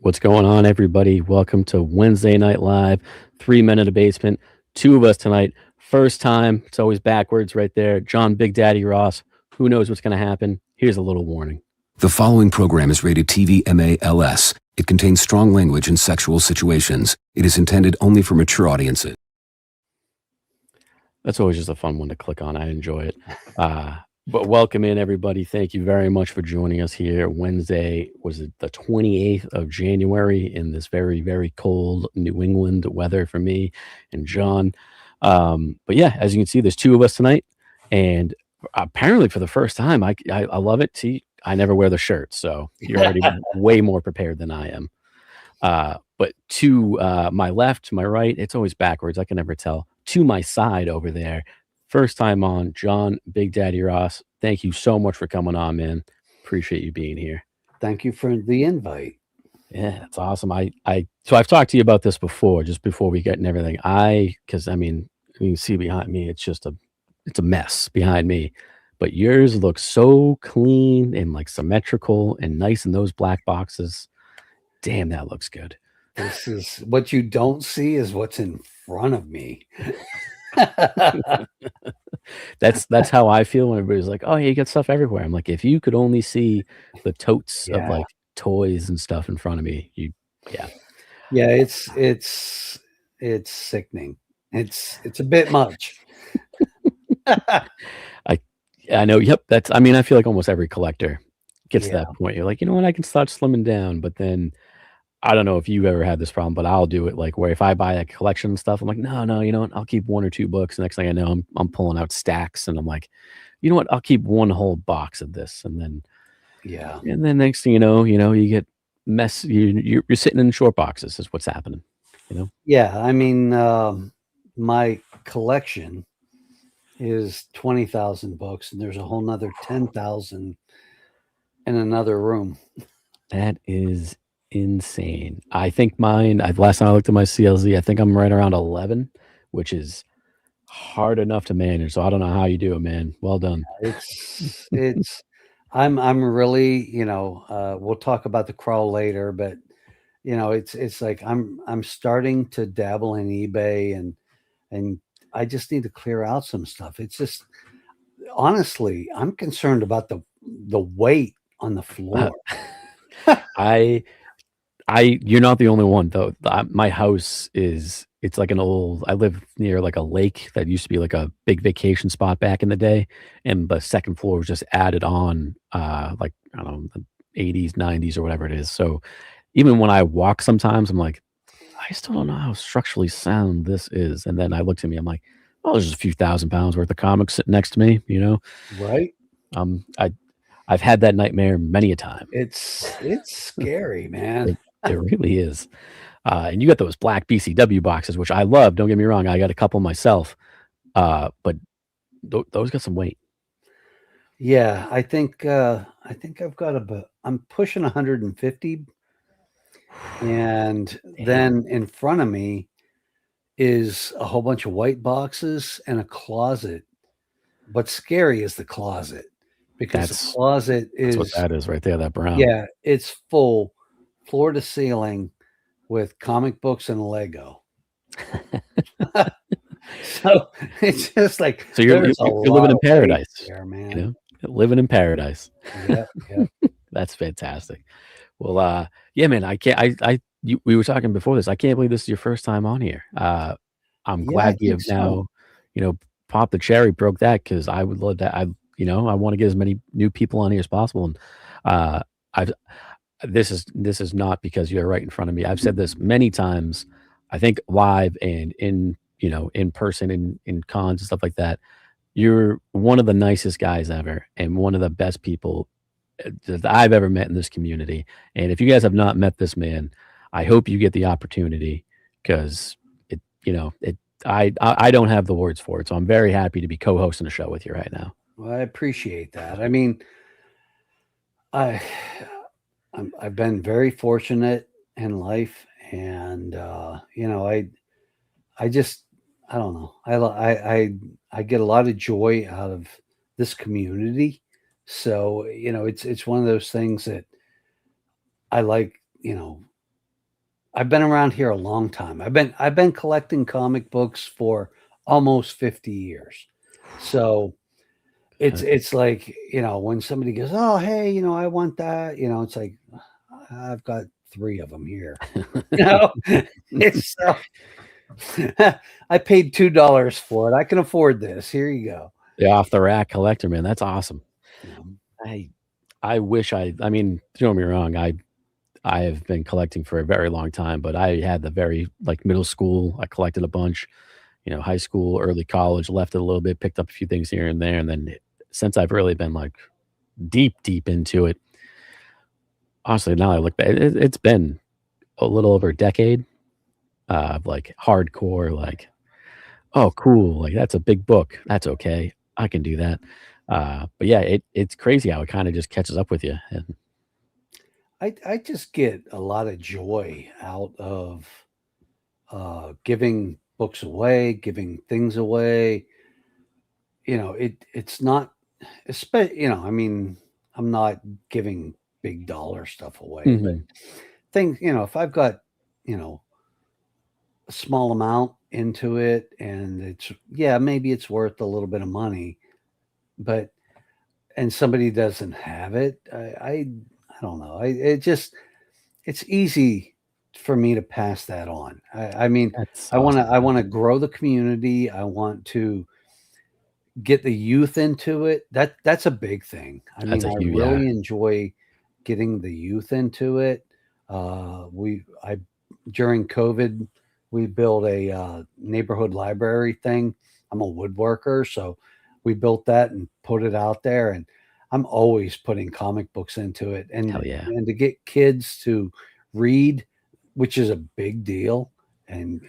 What's going on, everybody? Welcome to Wednesday Night Live, 3 Men in a Basement. Two of us tonight. First time. It's always backwards right there. John Big Daddy Ross. Who knows what's going to happen? Here's a little warning. The following program is rated TV MALS. It contains strong language and sexual situations. It is intended only for mature audiences. That's always just a fun one to click on. I enjoy it. But welcome in, everybody. Thank you very much for joining us here. Wednesday, was it the 28th of January in this very, very cold New England weather for me and John. But yeah, as you can see, there's two of us tonight. And apparently for the first time, I love it. See, I never wear the shirt, so you're already way more prepared than I am. But to my left, my right, it's always backwards. I can never tell. To my side over there, first time on, John Big Daddy Ross. Thank you so much for coming on, man. Appreciate you being here. Thank you for the invite. Yeah, it's awesome. So I've talked to you about this before, just before we get in everything. Because I mean, you can see behind me, it's a mess behind me. But yours looks so clean and like symmetrical and nice in those black boxes. Damn, that looks good. This is what you don't see is what's in front of me. That's how I feel when everybody's like, "Oh, yeah, you got stuff everywhere." I'm like, if you could only see the totes of like toys and stuff in front of me, yeah, it's sickening. It's a bit much. I know. Yep, I mean, I feel like almost every collector gets to that point. You're like, you know what, I can start slimming down, but then I don't know if you've ever had this problem, but I'll do it like where if I buy a collection of stuff, I'm like, no, you know what? I'll keep one or two books. The next thing I know, I'm pulling out stacks, and I'm like, you know what? I'll keep one whole box of this, and then next thing you know, you get mess. You're sitting in short boxes. Is what's happening. Yeah, I mean, my collection is 20,000 books, and there's a whole nother 10,000 in another room. That is insane. I think mine, last time I looked at my CLZ, I think I'm right around 11, which is hard enough to manage. So I don't know how you do it, man. Well done. I'm really, we'll talk about the crawl later, but it's like I'm starting to dabble in eBay and I just need to clear out some stuff. It's just, honestly, I'm concerned about the weight on the floor. You're not the only one though. My house it's like I live near like a lake that used to be like a big vacation spot back in the day. And the second floor was just added on, like, I don't know, the 80s, 90s or whatever it is. So even when I walk sometimes, I'm like, I still don't know how structurally sound this is. And then I looked at me, I'm like, oh, there's just a few £1,000s worth of comics sitting next to me, Right. I've had that nightmare many a time. It's scary, man. It really is. And you got those black BCW boxes, which I love. Don't get me wrong. I got a couple myself. But those got some weight. Yeah, I think I've got I'm pushing 150. And then in front of me is a whole bunch of white boxes and a closet. What's scary is the closet, because the closet is what that is right there, that brown. Yeah, it's full floor to ceiling with comic books and Lego. So it's just like, so you're living in paradise there, man. Living in paradise. Yeah. That's fantastic. Well, yeah, man, we were talking before this. I can't believe this is your first time on here. I'm glad you have now, popped the cherry, broke that, because I would love that. I want to get as many new people on here as possible. And this is not because you're right in front of me. I've said this many times, I think live and in person in cons and stuff like that. You're one of the nicest guys ever and one of the best people that I've ever met in this community. And if you guys have not met this man, I hope you get the opportunity, because I don't have the words for it. So I'm very happy to be co-hosting a show with you right now. Well, I appreciate that. I mean, I've been very fortunate in life, and I don't know. I get a lot of joy out of this community. So, it's one of those things that I like, I've been around here a long time. I've been collecting comic books for almost 50 years. So it's like, when somebody goes, "Oh, hey, I want that," it's like, I've got 3 of them here. You know? It's I paid $2 for it. I can afford this. Here you go. The off the rack collector, man. That's awesome. Yeah. I I wish I mean, don't get me wrong, I have been collecting for a very long time, but I had the very like middle school, I collected a bunch, high school, early college, left it a little bit, picked up a few things here and there, and then since I've really been like deep into it, honestly, now I look back, it's been a little over a decade of like hardcore, like, oh, cool, like that's a big book, that's okay, I can do that. But yeah, it's crazy how it kind of just catches up with you. And I just get a lot of joy out of giving books away, giving things away. It's not, I mean, I'm not giving big dollar stuff away, but Mhm. things, if I've got, you know, a small amount into it and yeah, maybe it's worth a little bit of money, but, and somebody doesn't have it, I don't know. It's easy for me to pass that on. I mean, That's I want to, awesome. I want to grow the community. I want to get the youth into it. That's a big thing. I That's mean, a I huge, yeah. really enjoy getting the youth into it. I during COVID, we built a neighborhood library thing. I'm a woodworker, so we built that and put it out there. And I'm always putting comic books into it, Hell and yeah. and to get kids to read, which is a big deal. And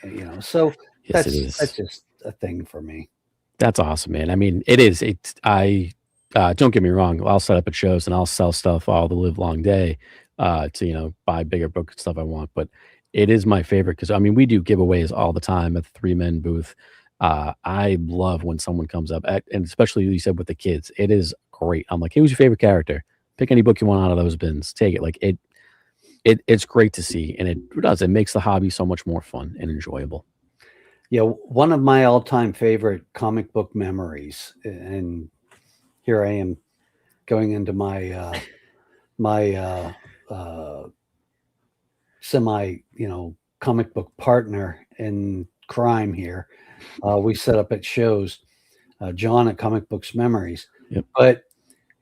so Yes, it that's is. just a thing for me. That's awesome, man. I mean, it is. It's I don't get me wrong, I'll set up at shows and I'll sell stuff all the live long day, to, buy bigger book stuff I want, but it is my favorite because I mean, we do giveaways all the time at the 3 Men booth. I love when someone comes up at and especially you said with the kids, it is great. I'm like, "Hey, who's your favorite character? Pick any book you want out of those bins. Take it." Like, it's great to see, and it makes the hobby so much more fun and enjoyable. Yeah, one of my all-time favorite comic book memories, and here I am going into my uh, semi, comic book partner in crime here. We set up at shows, John at Comic Books Memories, Yep. but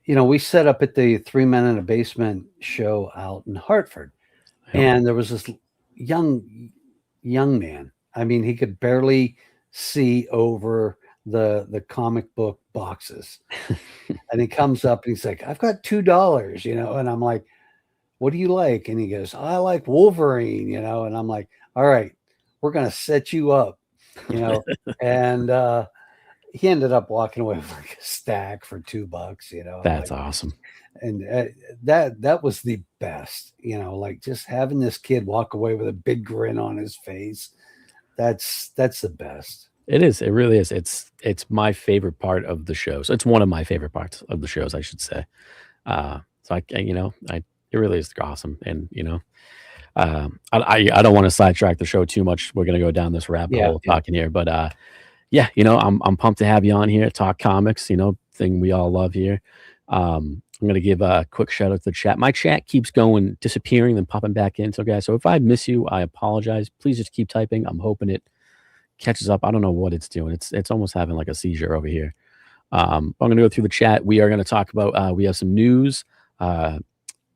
we set up at the Three Men in a Basement show out in Hartford, Yep. and there was this young man. I mean, he could barely see over the comic book boxes. And he comes up and he's like, "I've got $2, and I'm like, "What do you like?" And he goes, "I like Wolverine," and I'm like, "All right, we're gonna set you up," you know. And he ended up walking away with like a stack for $2. I'm That's like, awesome. and that was the best, like just having this kid walk away with a big grin on his face. That's the best. It is, it really is. It's my favorite part of the show. So it's one of my favorite parts of the shows, I should say. So it really is awesome, and, I don't wanna sidetrack the show too much. We're gonna go down this rabbit Yeah, hole of yeah. talking here, but, yeah, I'm pumped to have you on here, talk comics, thing we all love here. I'm gonna give a quick shout out to the chat. My chat keeps going disappearing, then popping back in. So, guys, so if I miss you, I apologize. Please just keep typing. I'm hoping it catches up. I don't know what it's doing. It's almost having like a seizure over here. I'm gonna go through the chat. We are gonna talk about we have some news uh,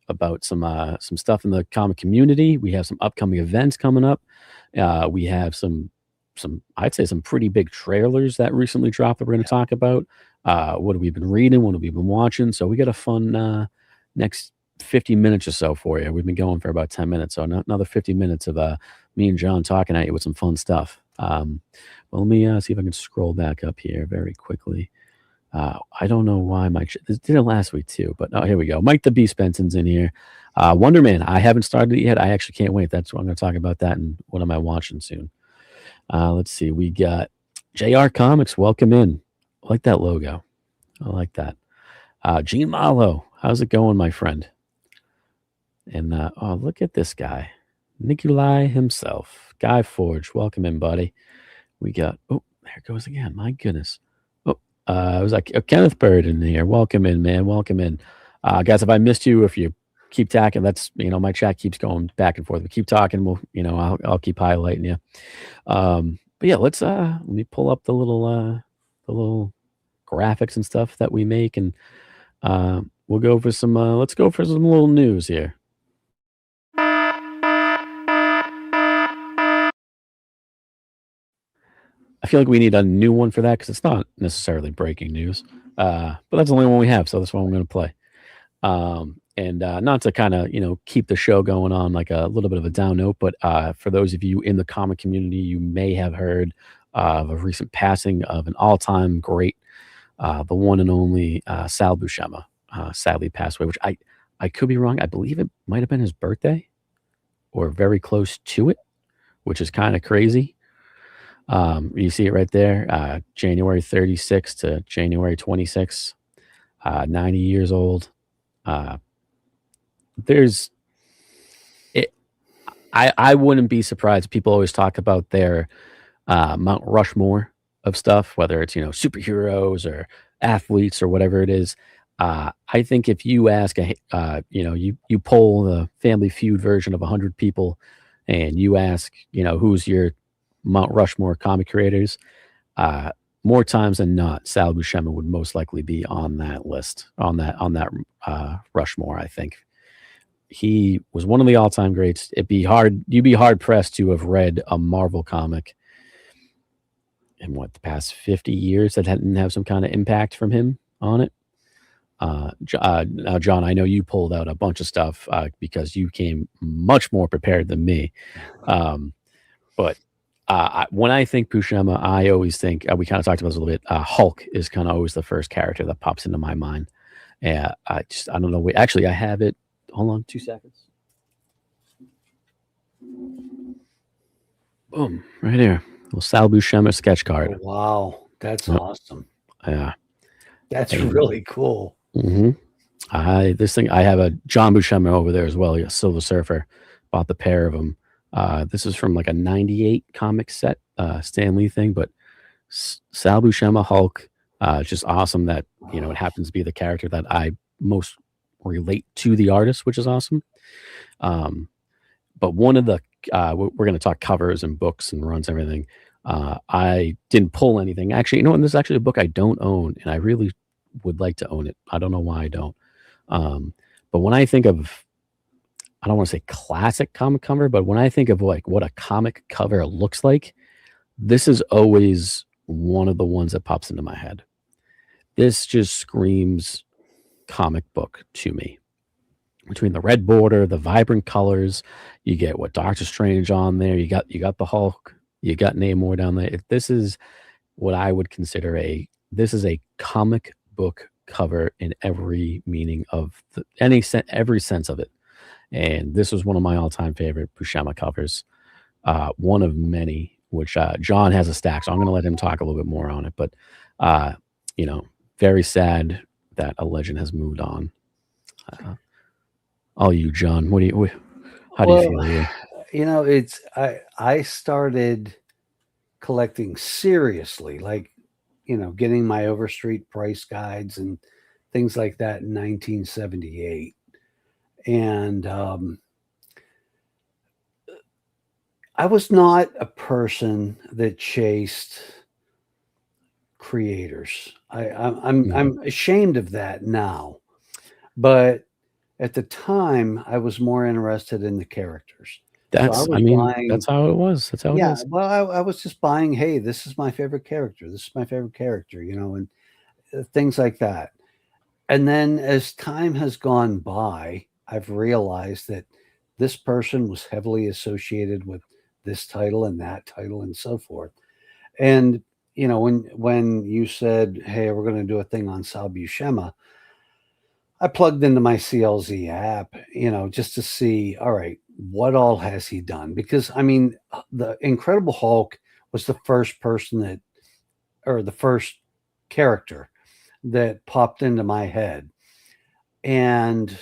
about some stuff in the comic community. We have some upcoming events coming up. We have some I'd say some pretty big trailers that recently dropped that we're gonna talk about. What have we been reading? What have we been watching? So we got a fun next 50 minutes or so for you. We've been going for about 10 minutes, so another 50 minutes of me and John talking at you with some fun stuff. Well, let me see if I can scroll back up here very quickly. I don't know why this did it last week too, but oh, here we go. Mike the Beast Benson's in here. Wonder Man, I haven't started it yet. I actually can't wait. That's what I'm going to talk about that and what am I watching soon. Let's see. We got JR Comics. Welcome in. I like that logo. I like that. Gene Malo, how's it going, my friend? And oh, look at this guy. Nikolai himself, Guy Forge. Welcome in, buddy. We got, oh, there it goes again. My goodness. Oh, it was like Kenneth Bird in here. Welcome in, man. Welcome in. Guys, if I missed you, if you keep talking, that's, my chat keeps going back and forth. We keep talking. We'll, I'll keep highlighting you. But yeah, let me pull up the little graphics and stuff that we make, and we'll go for some, let's go for some little news here. I feel like we need a new one for that because it's not necessarily breaking news. But that's the only one we have, so that's what I'm going to play. And not to kind of keep the show going on like a little bit of a down note, but for those of you in the comic community, you may have heard of a recent passing of an all-time great, the one and only Sal Buscema. Sadly passed away, which I could be wrong. I believe it might have been his birthday or very close to it, which is kind of crazy. You see it right there, January 36th to January 26th, 90 years old. There's it. I wouldn't be surprised. People always talk about their Mount Rushmore of stuff, whether it's superheroes or athletes or whatever it is. I think if you ask you poll the Family Feud version of 100 people, and you ask who's your Mount Rushmore comic creators, more times than not, Sal Buscema would most likely be on that list, on that Rushmore. I think he was one of the all-time greats. You'd be hard pressed to have read a Marvel comic in the past 50 years that didn't have some kind of impact from him on it. Now, John, I know you pulled out a bunch of stuff because you came much more prepared than me. But when I think Buscema, I always think, we kind of talked about this a little bit, Hulk is kind of always the first character that pops into my mind. And I don't know. Actually, I have it. Hold on 2 seconds. Boom, right here. Little Sal Buscema sketch card. Oh, wow. That's awesome. Yeah. That's really cool. Mm-hmm. I have a John Buscema over there as well. Silver Surfer. Bought the pair of them. This is from like a 98 comic set, Stan Lee thing, but Sal Buscema Hulk, just awesome that, it happens to be the character that I most relate to the artist, which is awesome. But one of the, we're going to talk covers and books and runs and everything. I didn't pull anything. Actually, and this is actually a book I don't own, and I really would like to own it. I don't know why I don't. But when I think of, I don't want to say classic comic cover, but when I think of like what a comic cover looks like, this is always one of the ones that pops into my head. This just screams comic book to me. Between the red border, the vibrant colors, you get what Doctor Strange on there. You got the Hulk. You got Namor down there. This is what I would consider this is a comic book cover in every meaning of every sense of it. And this was one of my all-time favorite Buscema covers. One of many, which John has a stack, so I'm going to let him talk a little bit more on it. But very sad that a legend has moved on. All you, John. How do you feel? I started collecting seriously, like getting my Overstreet price guides and things like that in 1978. And I was not a person that chased creators. I'm ashamed of that now, but at the time I was more interested in the characters. That's how it was. That's how it is. Well, I was just buying, hey, this is my favorite character. This is my favorite character, and things like that. And then as time has gone by, I've realized that this person was heavily associated with this title and that title and so forth. And, when you said, hey, we're going to do a thing on Sal Buscema, I plugged into my CLZ app, just to see, all right, what all has he done? Because, the Incredible Hulk was the first the first character that popped into my head. And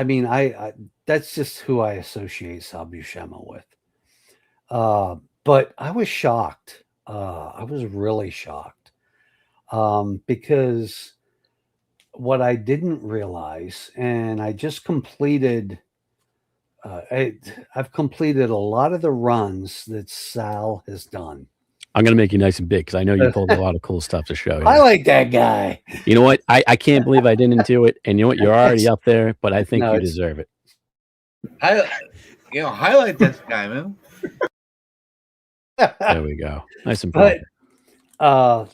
I mean, I that's just who I associate Sal Buscema with. But I was shocked. I was really shocked because what I didn't realize, and I just completed. I've completed a lot of the runs that Sal has done. I'm gonna make you nice and big because I know you pulled a lot of cool stuff to show I here. like that guy. You know what? I can't believe I didn't do it, and you know what? You're already up there, but I think No, you it's deserve it. Highlight this guy, man. There we go. Nice and But proper.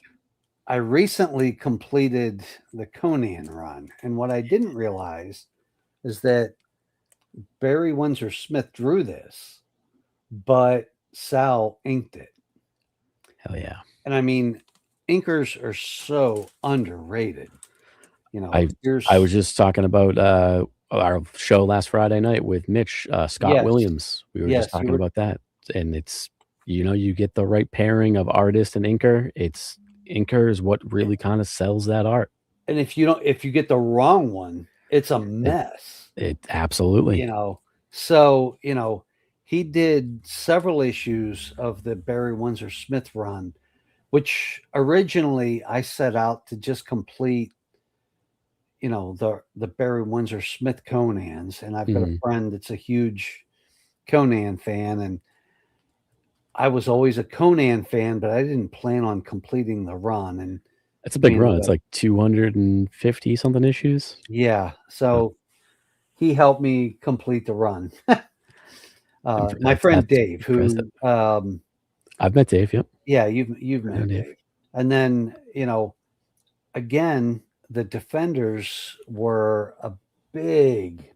I recently completed the Conan run, and what I didn't realize is that Barry Windsor Smith drew this, but Sal inked it. Hell yeah. And I mean, inkers are so underrated. You know, I was just talking about our show last Friday night with Mitch Scott Yes. Williams. We were Yes, just talking about that, and it's you get the right pairing of artist and inker. Inker is what really kind of sells that art. And if you get the wrong one, it's a mess. It absolutely. You know, so he did several issues of the Barry Windsor Smith run, which originally I set out to just complete, the Barry Windsor Smith Conans. And I've got a friend that's a huge Conan fan, and I was always a Conan fan, but I didn't plan on completing the run. And it's a big run. It's like 250 something issues. Yeah. So he helped me complete the run. My friend Dave, who I've met Dave. Yep. Yeah, you've met Dave. And then again, the Defenders were a big.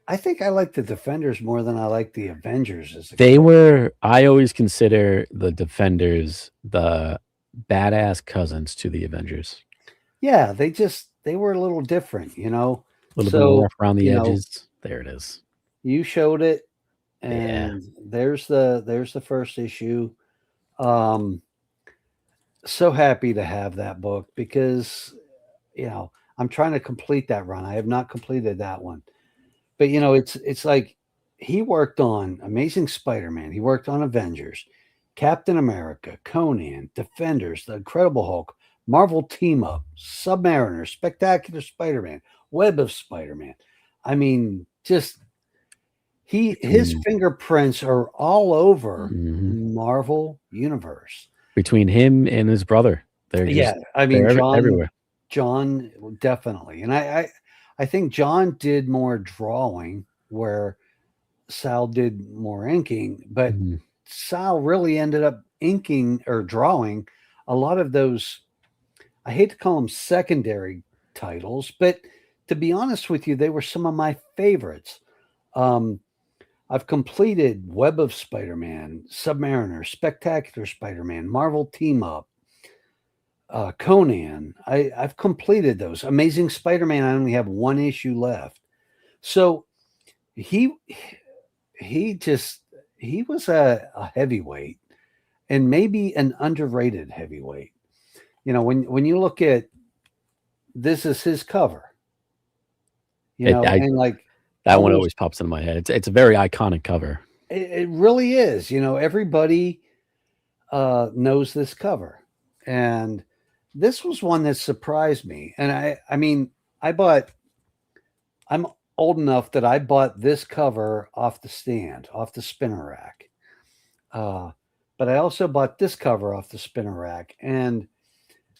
I think I like the Defenders more than I like the Avengers. I always consider the Defenders the badass cousins to the Avengers. Yeah, they were a little different, A little bit more rough around the edges. There it is. You showed it, and there's the first issue. So happy to have that book because I'm trying to complete that run. I have not completed that one. But it's like he worked on Amazing Spider-Man, he worked on Avengers, Captain America, Conan, Defenders, The Incredible Hulk, Marvel Team Up, Submariner, Spectacular Spider-Man, Web of Spider-Man. I mean, just his fingerprints are all over Marvel Universe. Between him and his brother. John, everywhere. John definitely. And I think John did more drawing where Sal did more inking, but Sal really ended up inking or drawing a lot of those, I hate to call them secondary titles, but to be honest with you, they were some of my favorites. I've completed Web of Spider-Man, Submariner, Spectacular Spider-Man, Marvel Team Up, Conan. I've completed those. Amazing Spider-Man, I only have one issue left. So he was a heavyweight, and maybe an underrated heavyweight. When you look at this is his cover. And like that one always pops into my head. It's a very iconic cover. It really is. Everybody knows this cover, and this was one that surprised me. And I'm old enough that I bought this cover off the stand, off the spinner rack. But I also bought this cover off the spinner rack, and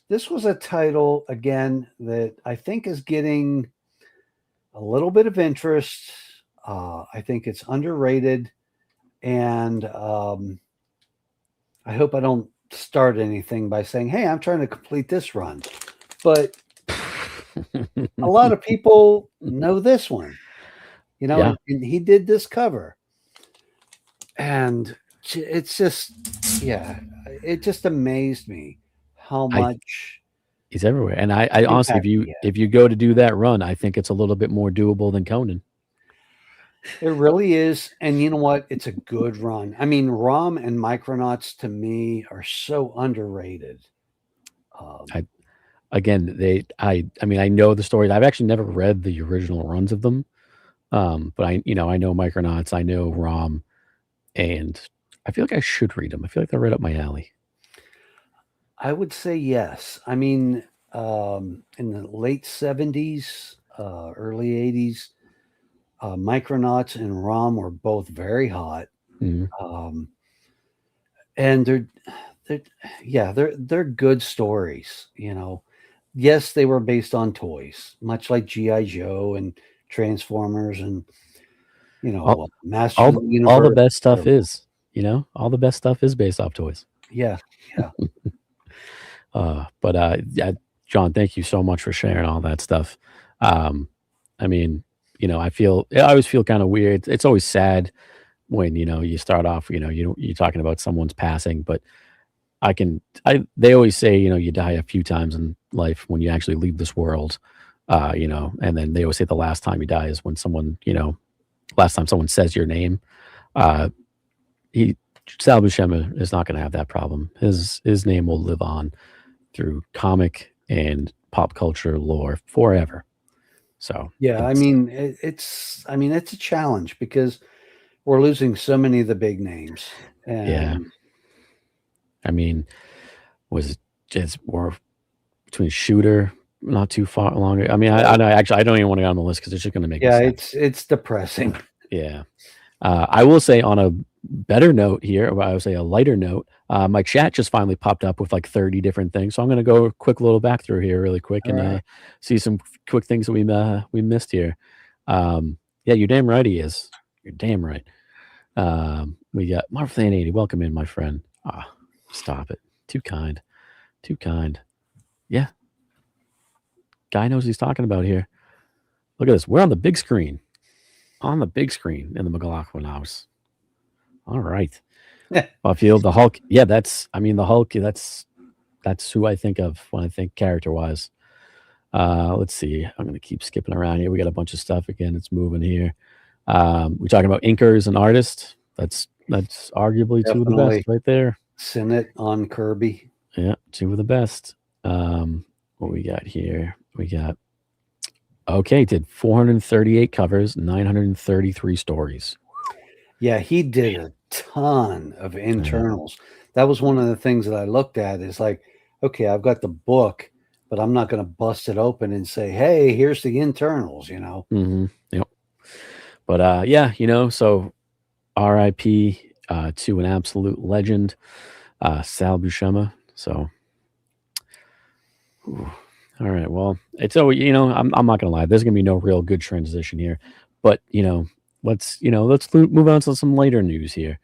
this was a title again that I think is getting a little bit of interest. I think it's underrated, and I hope I don't start anything by saying, hey, I'm trying to complete this run. But a lot of people know this one, and he did this cover. And it's just, it just amazed me how much he's everywhere. And I honestly, if you go to do that run, I think it's a little bit more doable than Conan. It really is. And you know what? It's a good run. I mean, ROM and Micronauts to me are so underrated. again, I mean, I know the stories. I've actually never read the original runs of them, but I know Micronauts, I know Rom, and I feel like I should read them. I feel like they're right up my alley. I would say yes. I mean, in the late 70s, early 80s, Micronauts and ROM were both very hot. Mhm. And they're yeah, they're good stories, you know. Yes, they were based on toys, much like G.I. Joe and Transformers and, All Masters all of the the all the Universe. best stuff Turbo. is, all the best stuff is based off toys. Yeah, yeah. Yeah, John, thank you so much for sharing all that stuff. Um, I mean, I always feel kind of weird. It's always sad when, you start off, you're talking about someone's passing, but they always say, you die a few times in life when you actually leave this world, and then they always say the last time you die is when last time someone says your name. Uh, he, Sal Buscema is not going to have that problem. His name will live on through comic and pop culture lore forever. So Yeah, I it's mean, it's a challenge because we're losing so many of the big names. yeah. And I mean, was it just more between Shooter, not too far longer. I mean, I know actually I don't even want to go on the list because it's just going to make me yeah, sad. it's depressing. Yeah. I will say on a better note here, or I would say a lighter note, my chat just finally popped up with like 30 different things. So I'm going to go a quick little back through here really quick All and right. see some quick things that we missed here. Yeah, you're damn right he is. You're damn right. We got Marv 80. Welcome in, my friend. Ah, stop it. Too kind. Too kind. Yeah. Guy knows what he's talking about here. Look at this. We're on the big screen. On the big screen in the McLaughlin house. All right. Field, the Hulk. Yeah, the Hulk, that's who I think of when I think character wise. Let's see. I'm gonna keep skipping around here. We got a bunch of stuff again. It's moving here. We're talking about inkers and artists. That's arguably two of the best Definitely. right there. Sinnott on Kirby. Yeah, two of the best. What we got here? We got did 438 covers, 933 stories. Yeah, he did a ton of internals. That was one of the things that I looked at is like, okay, I've got the book, but I'm not going to bust it open and say, hey, here's the internals, Mm-hmm. Yep. But yeah, so RIP to an absolute legend, Sal Buscema. So, all right. Well, it's I'm not gonna lie. There's gonna be no real good transition here, but let's move on to some later news here.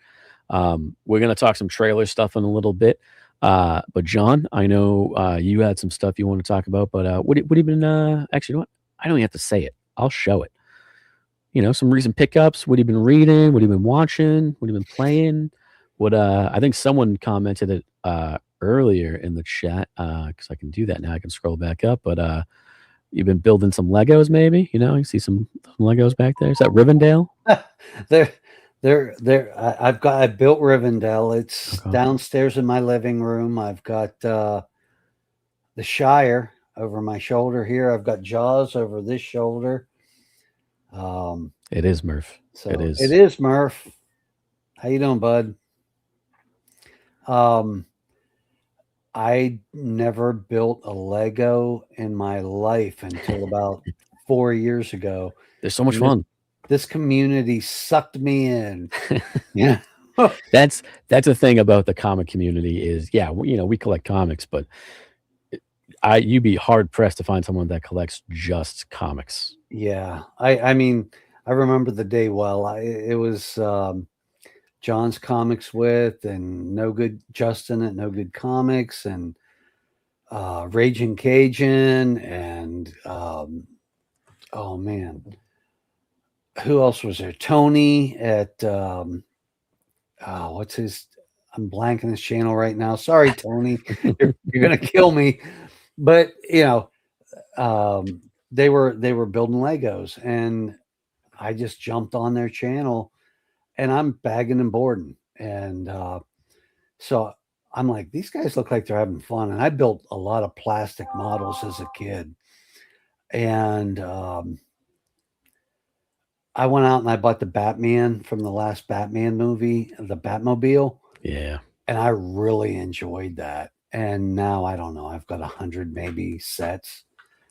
We're gonna talk some trailer stuff in a little bit. But John, I know you had some stuff you want to talk about, but what have you been? Actually, you know what? I don't even have to say it. I'll show it. Some recent pickups. What have you been reading? What have you been watching? What have you been playing? What I think someone commented it earlier in the chat because I can do that now. I can scroll back up, but you've been building some Legos, maybe. You see some Legos back there. Is that Rivendell? I built Rivendell. It's Okay. downstairs in my living room. I've got the Shire over my shoulder here. I've got Jaws over this shoulder. It is Murph. So it is. It is Murph. How you doing, bud? I never built a Lego in my life until about 4 years ago. They're so much fun. This community sucked me in. Yeah. That's the thing about the comic community is, yeah, we collect comics, but you'd be hard pressed to find someone that collects just comics. Yeah. I mean, I remember the day well. It was John's Comics With and No Good Justin at No Good Comics and Raging Cajun and oh man, who else was there? Tony at what's his? I'm blanking his channel right now. Sorry, Tony, you're gonna kill me. But they were building Legos, and I just jumped on their channel, and I'm bagging and boarding, and so I'm like, these guys look like they're having fun. And I built a lot of plastic models as a kid. And I went out and I bought the Batman from the last Batman movie, the Batmobile. Yeah. And I really enjoyed that. And now I don't know, I've got 100 maybe sets.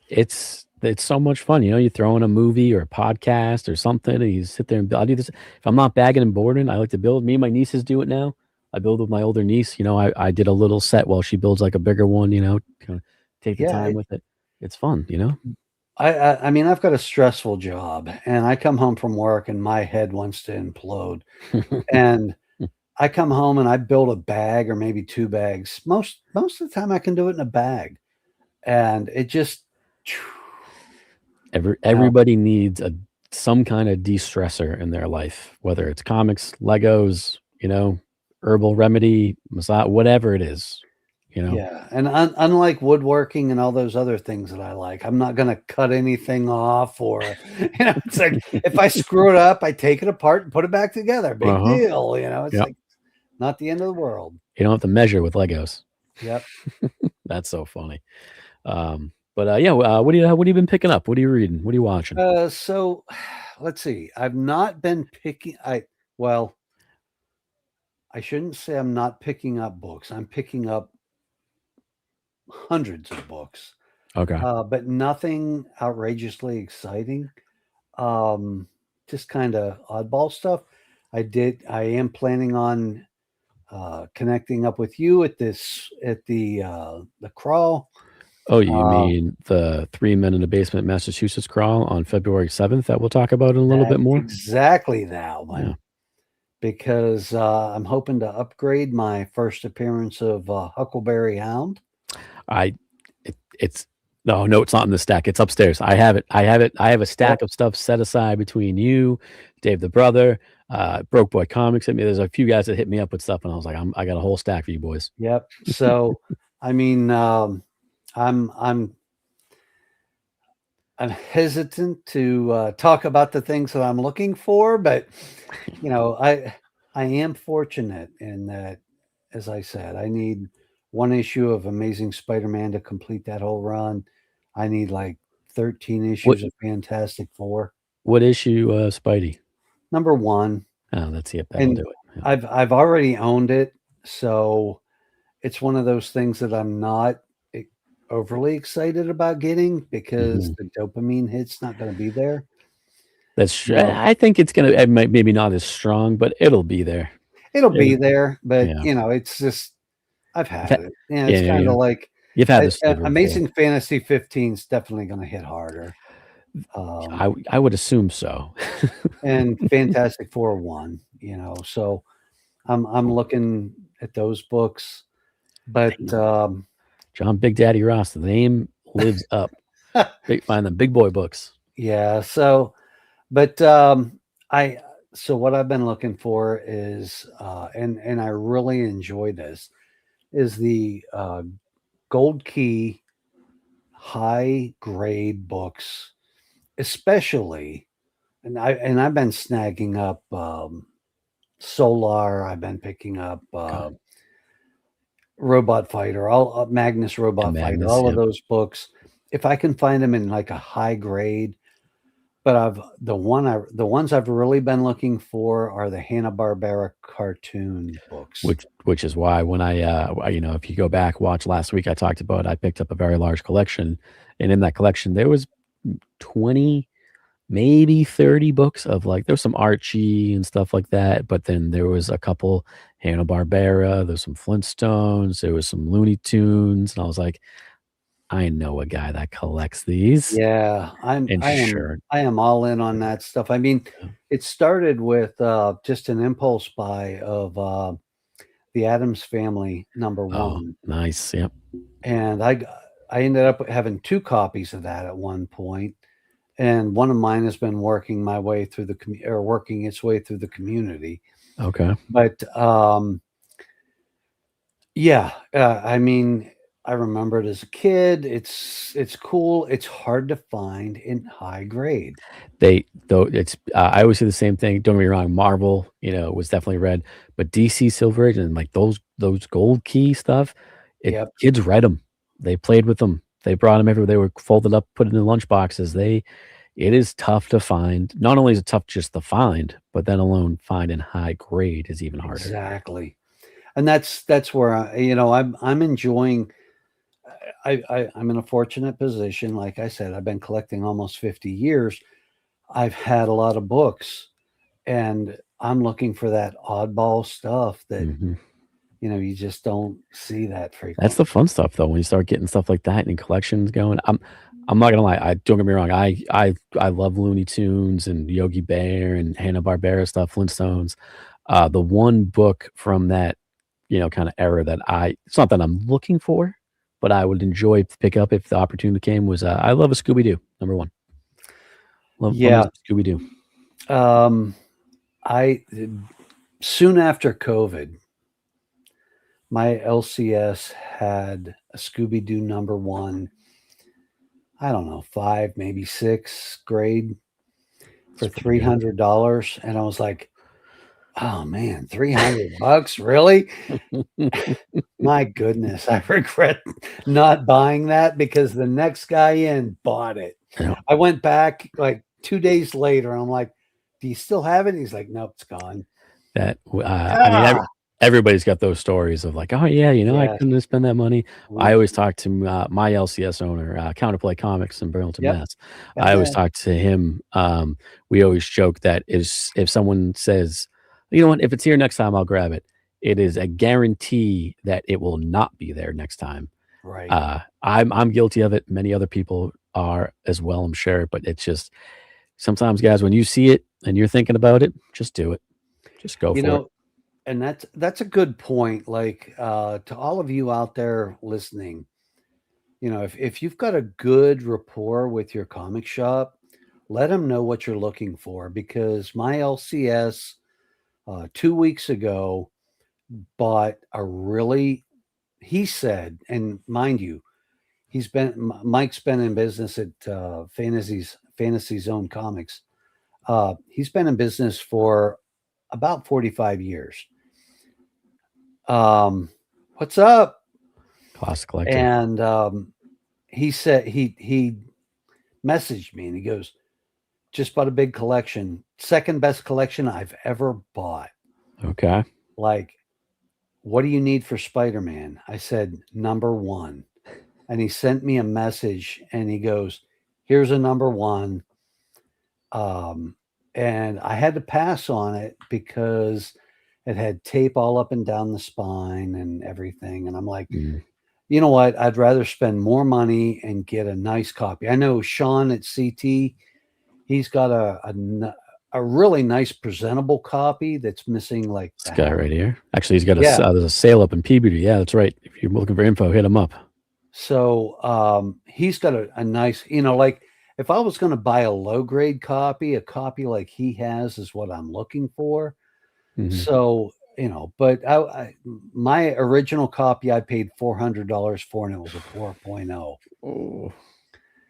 It's so much fun. You know, you throw in a movie or a podcast or something, and you sit there and build. I do this if I'm not bagging and boarding. I like to build. Me and my nieces do it now. I build with my older niece. You know, I did a little set while she builds like a bigger one. You know, kind of take the time with it. It's fun. You know. I mean, I've got a stressful job, and I come home from work, and my head wants to implode. And I come home and I build a bag or maybe 2 bags. Most of the time, I can do it in a bag, and it just. Everybody needs some kind of de-stressor in their life, whether it's comics, Legos, you know, herbal remedy, massage, whatever it is, you know. Yeah, and unlike woodworking and all those other things that I like, I'm not going to cut anything off, or it's like if I screw it up, I take it apart and put it back together. Big deal, It's like not the end of the world. You don't have to measure with Legos. Yep. That's so funny. But yeah, what have you been picking up? What are you reading? What are you watching? So let's see. I've not been picking. I shouldn't say I'm not picking up books. I'm picking up hundreds of books. Okay. But nothing outrageously exciting. Just kind of oddball stuff. I am planning on connecting up with you at the crawl. Oh, you mean the 3 Men in the Basement Massachusetts crawl on February 7th that we'll talk about in a little bit more? Exactly that one. Yeah. Because I'm hoping to upgrade my first appearance of Huckleberry Hound. It's no, it's not in the stack. It's upstairs. I have it. I have a stack of stuff set aside between you, Dave the brother, Broke Boy Comics hit me. There's a few guys that hit me up with stuff, and I was like, I got a whole stack for you boys. Yep. So, I mean, I'm hesitant to talk about the things that I'm looking for, but I am fortunate in that, as I said, I need one issue of Amazing Spider-Man to complete that whole run. I need like 13 issues of Fantastic Four. What issue, Spidey? Number 1. Oh, that's it. That'll do it. Yeah. I've already owned it, so it's one of those things that I'm not overly excited about getting because the dopamine hit's not going to be there. That's true. I think it's going to maybe not as strong, but it'll be there. It'll be there, but it's just I've had it. Yeah, it's kind of like you've had this. Amazing Fantasy 15 is definitely going to hit harder. I would assume so. And Fantastic Four 1, so I'm looking at those books, but John Big Daddy Ross, the name lives up. Find the big boy books. Yeah. So, but so what I've been looking for is, and I really enjoy this, is the Gold Key high grade books, especially, and I've been snagging up Solar. I've been picking up Robot Fighter, all Magnus Robot Fighter, all of those books. If I can find them in like a high grade, but the ones I've really been looking for are the Hanna-Barbera cartoon books. Which is why when I if you go back, watch last week, I talked about I picked up a very large collection, and in that collection there was 20, maybe 30 books of like there's some Archie and stuff like that, but then there was a couple Hanna-Barbera, there's some Flintstones, there was some Looney Tunes, and I was like, I know a guy that collects these. Yeah, I am all in on that stuff. I mean, it started with just an impulse buy of the Addams Family #1. Oh, nice. Yep. And I ended up having 2 copies of that at one point, and one of mine has been working its way through the community. Okay. But I mean, I remember it as a kid. It's cool. It's hard to find in high grade. Though it's I always say the same thing. Don't get me wrong, Marvel, was definitely read, but DC Silver Age and like those gold key stuff, Yep. kids read them. They played with them. They brought them everywhere. They were folded up, put in lunch boxes. It is tough to find. Not only is it tough just to find, but then alone find in high grade is even harder. Exactly. And that's where I'm enjoying. I'm in a fortunate position. Like I said, I've been collecting almost 50 years. I've had a lot of books, and I'm looking for that oddball stuff that Mhm. you just don't see that frequently. That's the fun stuff though, when you start getting stuff like that and collections going. I'm not gonna lie, I don't get me wrong, I love Looney Tunes and Yogi Bear and Hanna-Barbera stuff, Flintstones. The one book from that, kinda era that it's not that I'm looking for, but I would enjoy to pick up if the opportunity came was, I love a Scooby-Doo, number 1. Love me Yeah. some Scooby-Doo. I soon after COVID, my LCS had a Scooby-Doo number 1. I don't know, 5, maybe 6th grade for That's pretty good. $300, and I was like, "Oh man, $300, really?" My goodness, I regret not buying that because the next guy in bought it. Yeah. I went back like 2 days later. I'm like, "Do you still have it?" He's like, "Nope, it's gone." That I mean, Ah, everybody's got those stories of like, "Oh, yeah, I yes. couldn't spend that money." I We always talk to, my LCS owner, Counterplay Comics in Burlington, Yep. Mass. I always talk to him, we always joke that is if someone says, "You know what? If it's here next time, I'll grab it." It is a guarantee that it will not be there next time. Right. I'm guilty of it, many other people are as well, I'm sure, but it's just sometimes, guys, when you see it and you're thinking about it, just do it. Just go You for it. know, and that's a good point. Like, to all of you out there listening, if you've got a good rapport with your comic shop, let them know what you're looking for because my LCS 2 weeks ago bought a really, he said, and mind you, Mike's been in business at Fantasy Zone Comics. He's been in business for about 45 years. What's up? Classic collector. And he said he messaged me and he goes, just bought a big collection, second best collection I've ever bought. Okay. Like, what do you need for Spider-Man? I said, number 1. And he sent me a message and he goes, here's a number 1. And I had to pass on it because it had tape all up and down the spine and everything. And I'm like, Mm. you know what? I'd rather spend more money and get a nice copy. I know Sean at CT, he's got a really nice presentable copy that's missing like This guy right here. Actually, he's got Yeah. there's a sale up in Peabody. Yeah, that's right. If you're looking for info, hit him up. So he's got a nice, like if I was going to buy a low grade copy, a copy like he has is what I'm looking for. Mhm. So, but my original copy I paid $400 for, and it was a 4.0. Oh,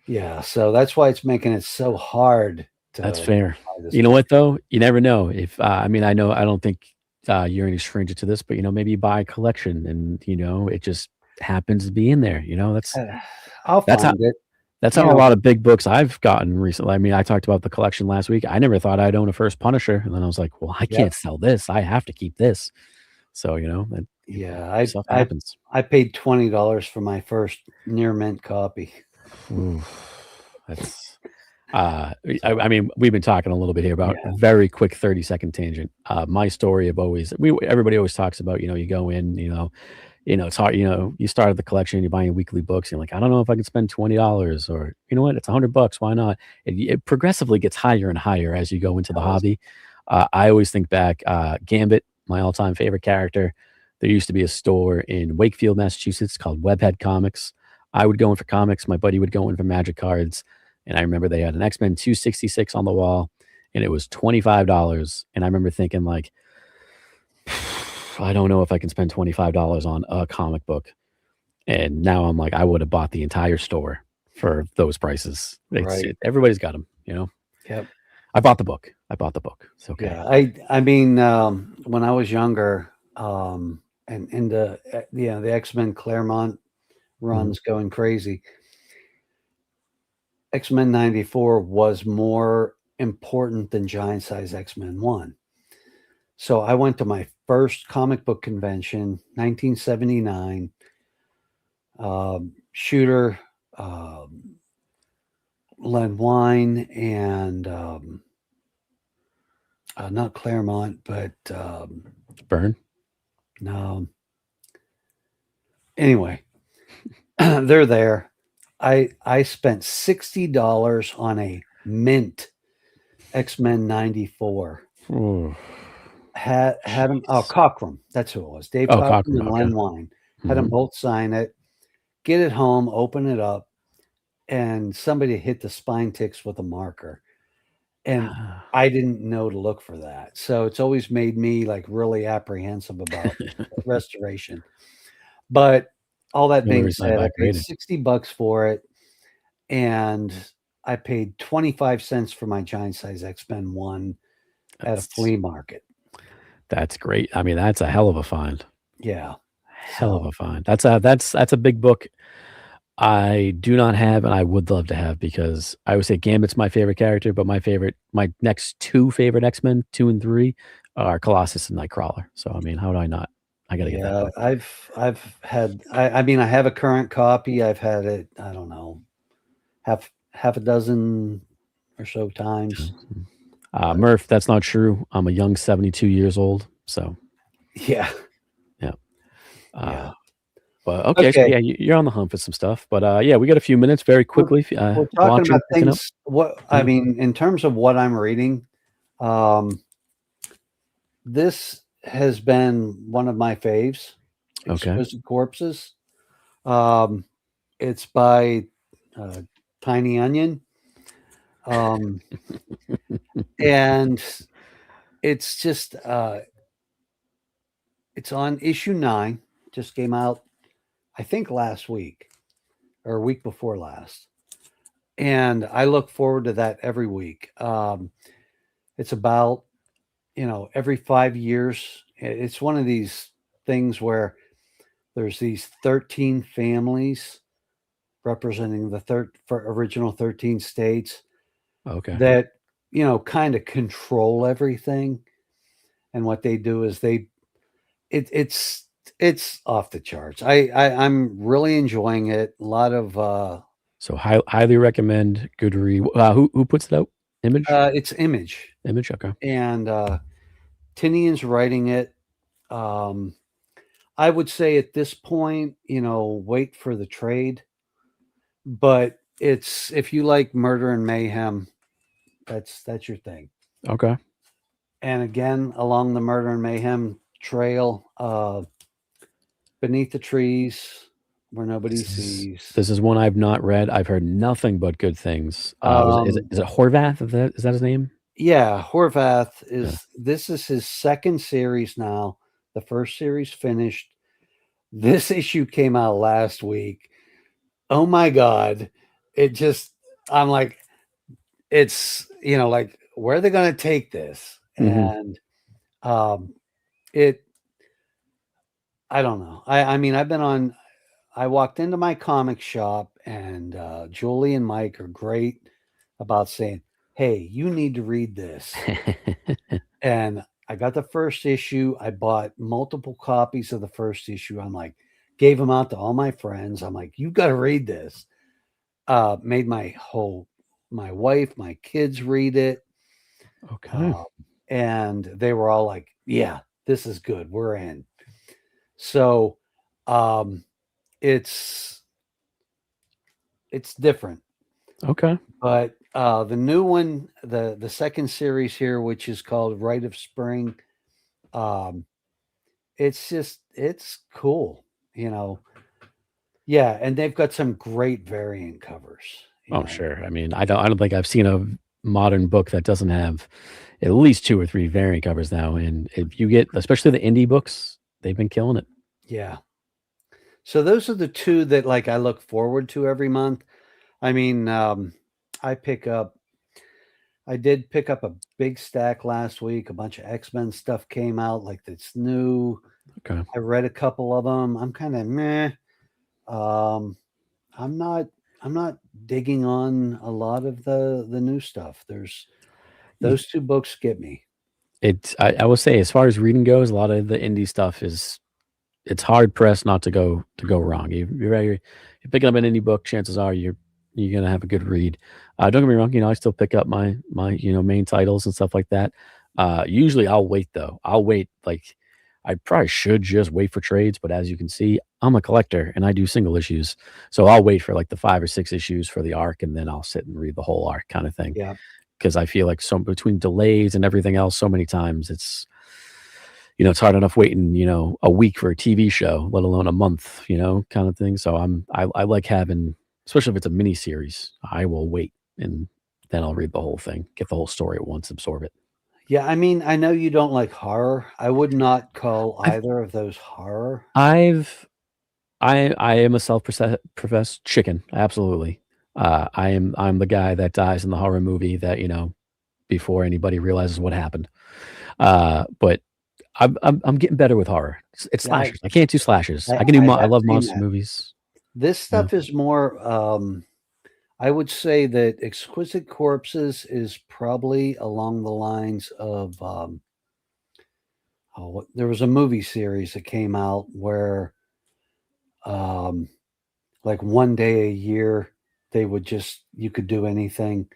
Yeah, so that's why it's making it so hard to that's fair. buy this You know book. what though? You never know. If I mean, I don't think you're any stranger to this, but maybe you buy a collection and it just happens to be in there. I'll That's how find it. that's You how a know, lot of big books I've gotten recently. I mean, I talked about the collection last week. I never thought I'd own a first Punisher, and then I was like, well, I Yep. can't sell this. I have to keep this. So that Yeah, stuff happens. I paid $20 for my first near mint copy. Ooh, that's I mean, we've been talking a little bit here about Yeah. a very quick 30-second tangent. My story of always everybody always talks about, you go in, it's hard, you started the collection, you're buying weekly books, you're like, I don't know if I can spend $20 or you know what, it's $100, why not? It progressively gets higher and higher as you go into the Does. hobby. I always think back, Gambit, my all-time favorite character. There used to be a store in Wakefield, Massachusetts called Webhead Comics. I would go in for comics, my buddy would go in for magic cards, and I remember they had an X-Men 266 on the wall, and it was $25, and I remember thinking like, I don't know if I can spend $25 on a comic book. And now I'm like, I would have bought the entire store for those prices. Right. Everybody's got them, you know. Yep. I bought the book. It's okay. Yeah. I mean, when I was younger, and in the X-Men Claremont runs going crazy, X-Men 94 was more important than Giant Size X-Men 1. So I went to my first comic book convention, 1979. Shooter, Len Wein, and not Claremont, but Byrne. no. Anyway, they're there. I spent $60 on a mint X-Men 94. Ooh. Had him. Oh, Cockrum. That's who it was. Dave Cockrum Cockrum, and okay. Len Wein. Had them both sign it. Get it home, open it up, and somebody hit the spine ticks with a marker. And I didn't know to look for that. So it's always made me like really apprehensive about restoration. But all that being said, I paid $60 for it, and I paid 25 cents for my Giant Size X-Men 1 at a flea market. That's great. I mean, that's a hell of a find. Yeah. Hell of a find. That's a big book I do not have, and I would love to have, because I would say Gambit's my favorite character, but my next two favorite X-Men, 2 and 3, are Colossus and Nightcrawler. So I mean, how would I not? I gotta get that book. I've had I mean, I have a current copy. I've had it, I don't know, half a dozen or so times. Murph, that's not true. I'm a young 72 years old. So yeah. But okay. So yeah, you're on the hunt for some stuff. But yeah, we got a few minutes very quickly. We're talking about things. I mean, in terms of what I'm reading, this has been one of my faves. Exquisite Corpses. It's by Tiny Onion. And it's just it's on issue 9. Just came out, I think, last week or a week before last. And I look forward to that every week. It's about, every 5 years. It's one of these things where there's these 13 families representing the original 13 states. Okay. That, kind of control everything. And what they do is it's off the charts. I'm really enjoying it. A lot of so highly recommend. Good read. Who puts it out? Image? It's Image. Image, okay. And Tinian's writing it. I would say at this point, wait for the trade. But if you like murder and mayhem, that's your thing. Okay. And again, along the murder and mayhem trail, Beneath the Trees, Where Nobody Sees. This is one I've not read. I've heard nothing but good things. Is it Horvath? Is that his name? Yeah, Horvath is. This is his second series now. The first series finished. This issue came out last week. Oh my God! I'm like, it's like, where are they going to take this? And I don't know. I mean, I walked into my comic shop, and Julie and Mike are great about saying, hey, you need to read this. And I got the first issue. I bought multiple copies of the first issue. I'm like, gave them out to all my friends. I'm like, you got to read this. Made my wife, my kids read it. Okay. And they were all like, yeah, this is good. We're in. So it's different. Okay. But the new one, the second series here, which is called Rite of Spring, it's cool, Yeah, and they've got some great variant covers. Sure. I mean, I don't think I've seen a modern book that doesn't have at least 2 or 3 variant covers now. And if you get, especially the indie books, they've been killing it. Yeah. So those are the two that like I look forward to every month. I mean, I pick up I did pick up a big stack last week. A bunch of X-Men stuff came out, like that's new. Okay. I read a couple of them. I'm kind of meh. Um, I'm not I'm not digging on a lot of the new stuff. There's Y- those two books get me. I will say, as far as reading goes, a lot of the indie stuff it's hard pressed not to go wrong. You're picking up an indie book, chances are you're gonna have a good read. Don't get me wrong, I still pick up my main titles and stuff like that. Usually I'll wait though. I'll wait like I probably should just wait for trades, but as you can see, I'm a collector and I do single issues. So I'll wait for like the 5 or 6 issues for the arc and then I'll sit and read the whole arc kind of thing. Yeah. Because I feel like so between delays and everything else, so many times it's hard enough waiting, a week for a TV show, let alone a month, kind of thing. So I like having, especially if it's a mini series, I will wait and then I'll read the whole thing, get the whole story at once, absorb it. Yeah, I mean, I know you don't like horror. I would not call I've either of those horror. I've I am a professed chicken, absolutely. I'm the guy that dies in the horror movie that, before anybody realizes what happened. But I'm getting better with horror. It's Yeah, slashers. I can't do slashers. I I can do I I have love seen monster that. movies. This Yeah. stuff is more, I would say that Exquisite Corpses is probably along the lines of, there was a movie series that came out where, um, like one day a year, they would just you could do anything.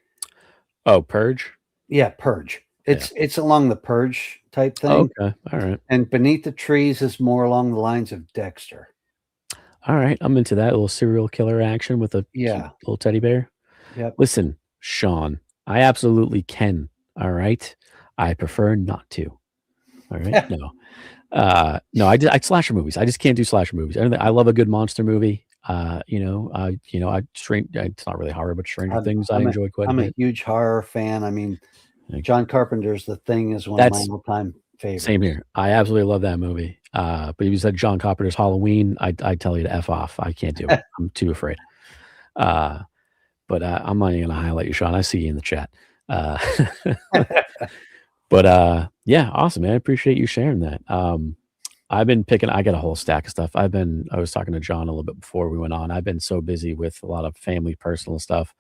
Oh, Purge? Yeah, Purge. Yeah. It's along the Purge type Oh, thing, okay. Alright. and Beneath the Trees is more along the lines of Dexter. Alright, I'm into that little serial killer action with a cute Yeah. little teddy bear. Yep. Listen, Sean, I absolutely can, alright? I prefer not to, alright? No. No, I slasher movies. I just can't do slasher movies. I love a good monster movie. I it's not really horror, but Stranger I'm Things I I'm a enjoy quite a I'm a bit. huge horror fan. I mean, Like, John Carpenter's The Thing is one of my that's all-time same favorites. here. I absolutely love that movie. But if you said John Carpenter's Halloween, I tell you to F off. I can't do it. I'm too afraid. Uh, but I'm not even gonna highlight you, Sean. I see you in the chat. Uh, but yeah, awesome, man. I appreciate you sharing that. I got a whole stack of stuff. I was talking to John a little bit before we went on. I've been so busy with a lot of family, personal stuff.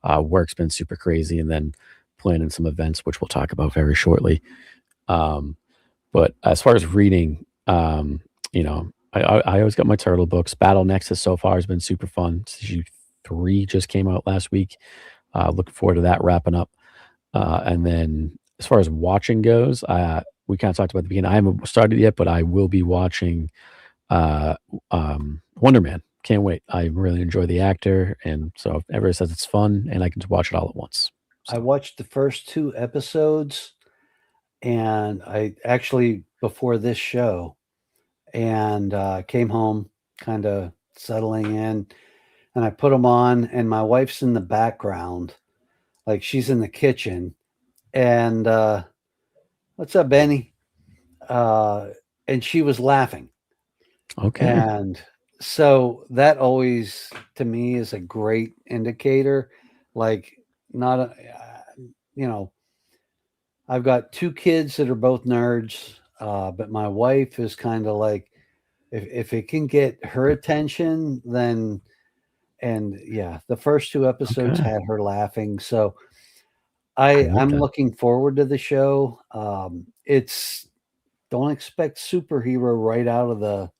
Work's been super crazy, and then planning some events, which we'll talk about very shortly. Um, but as far as reading, I always got my turtle books. Battle Nexus so far has been super fun. Issue 3 just came out last week. Looking forward to that wrapping up. And then as far as watching goes, we kind of talked about at the beginning. I haven't started yet, but I will be watching uh, Wonder Man. Can't wait. I really enjoy the actor, and so if everybody says it's fun, and I can just watch it all at once. I So watched the first 2 episodes, and I actually before this show, and, came home kinda settling in, and I put them on, and my wife's in the background, like, she's in the kitchen, and, "What's up, Benny?" Uh, and she was laughing. okay, And so that always to me is a great indicator. Like, not a, you know, I've got 2 kids that are both nerds, but my wife is kind of like, if it can get her attention, then and yeah, the first 2 episodes okay, had her laughing. So I like I'm that. looking forward to the show. It's don't expect superhero right out of the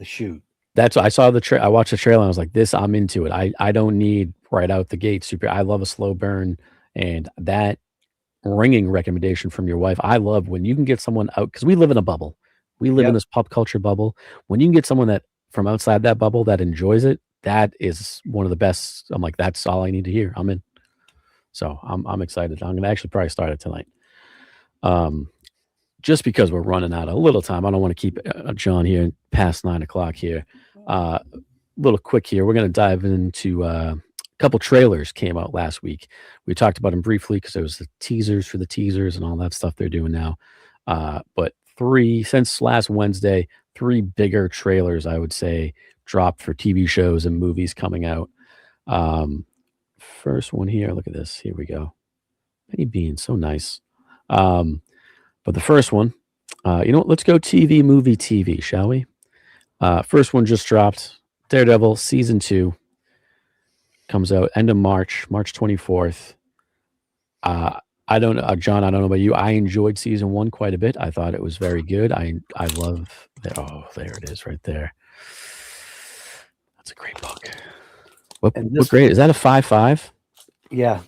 chute. That's I saw I watched the trailer and I was like, "This, I'm into it." I don't need right out the gate super. I love a slow burn, and that ringing recommendation from your wife. I love when you can get someone out because we live in a bubble. We live in Yep. this pop culture bubble. When you can get someone that from outside that bubble that enjoys it, that is one of the best. I'm like, that's all I need to hear. I'm in. So I'm excited. I'm gonna actually probably start it tonight. Um, just because we're running out of a little time, I don't want to keep John here past 9 o'clock here. Uh, little quick here. We're gonna dive into a couple trailers came out last week. We talked about them briefly because it was the teasers for the teasers and all that stuff they're doing now. But three since last Wednesday, three bigger trailers I would say dropped for TV shows and movies coming out. First one here, look at this. Here we go. Penny Bean, so nice. But the first one, you know what? Let's go TV, movie, TV, shall we? First one just dropped. Daredevil season 2 comes out end of March 24th. I don't know, John, I don't know about you. I enjoyed season 1 quite a bit. I thought it was very good. I love that. Oh, there it is right there. That's a great book. What grade? Is that a 5.5? Yeah.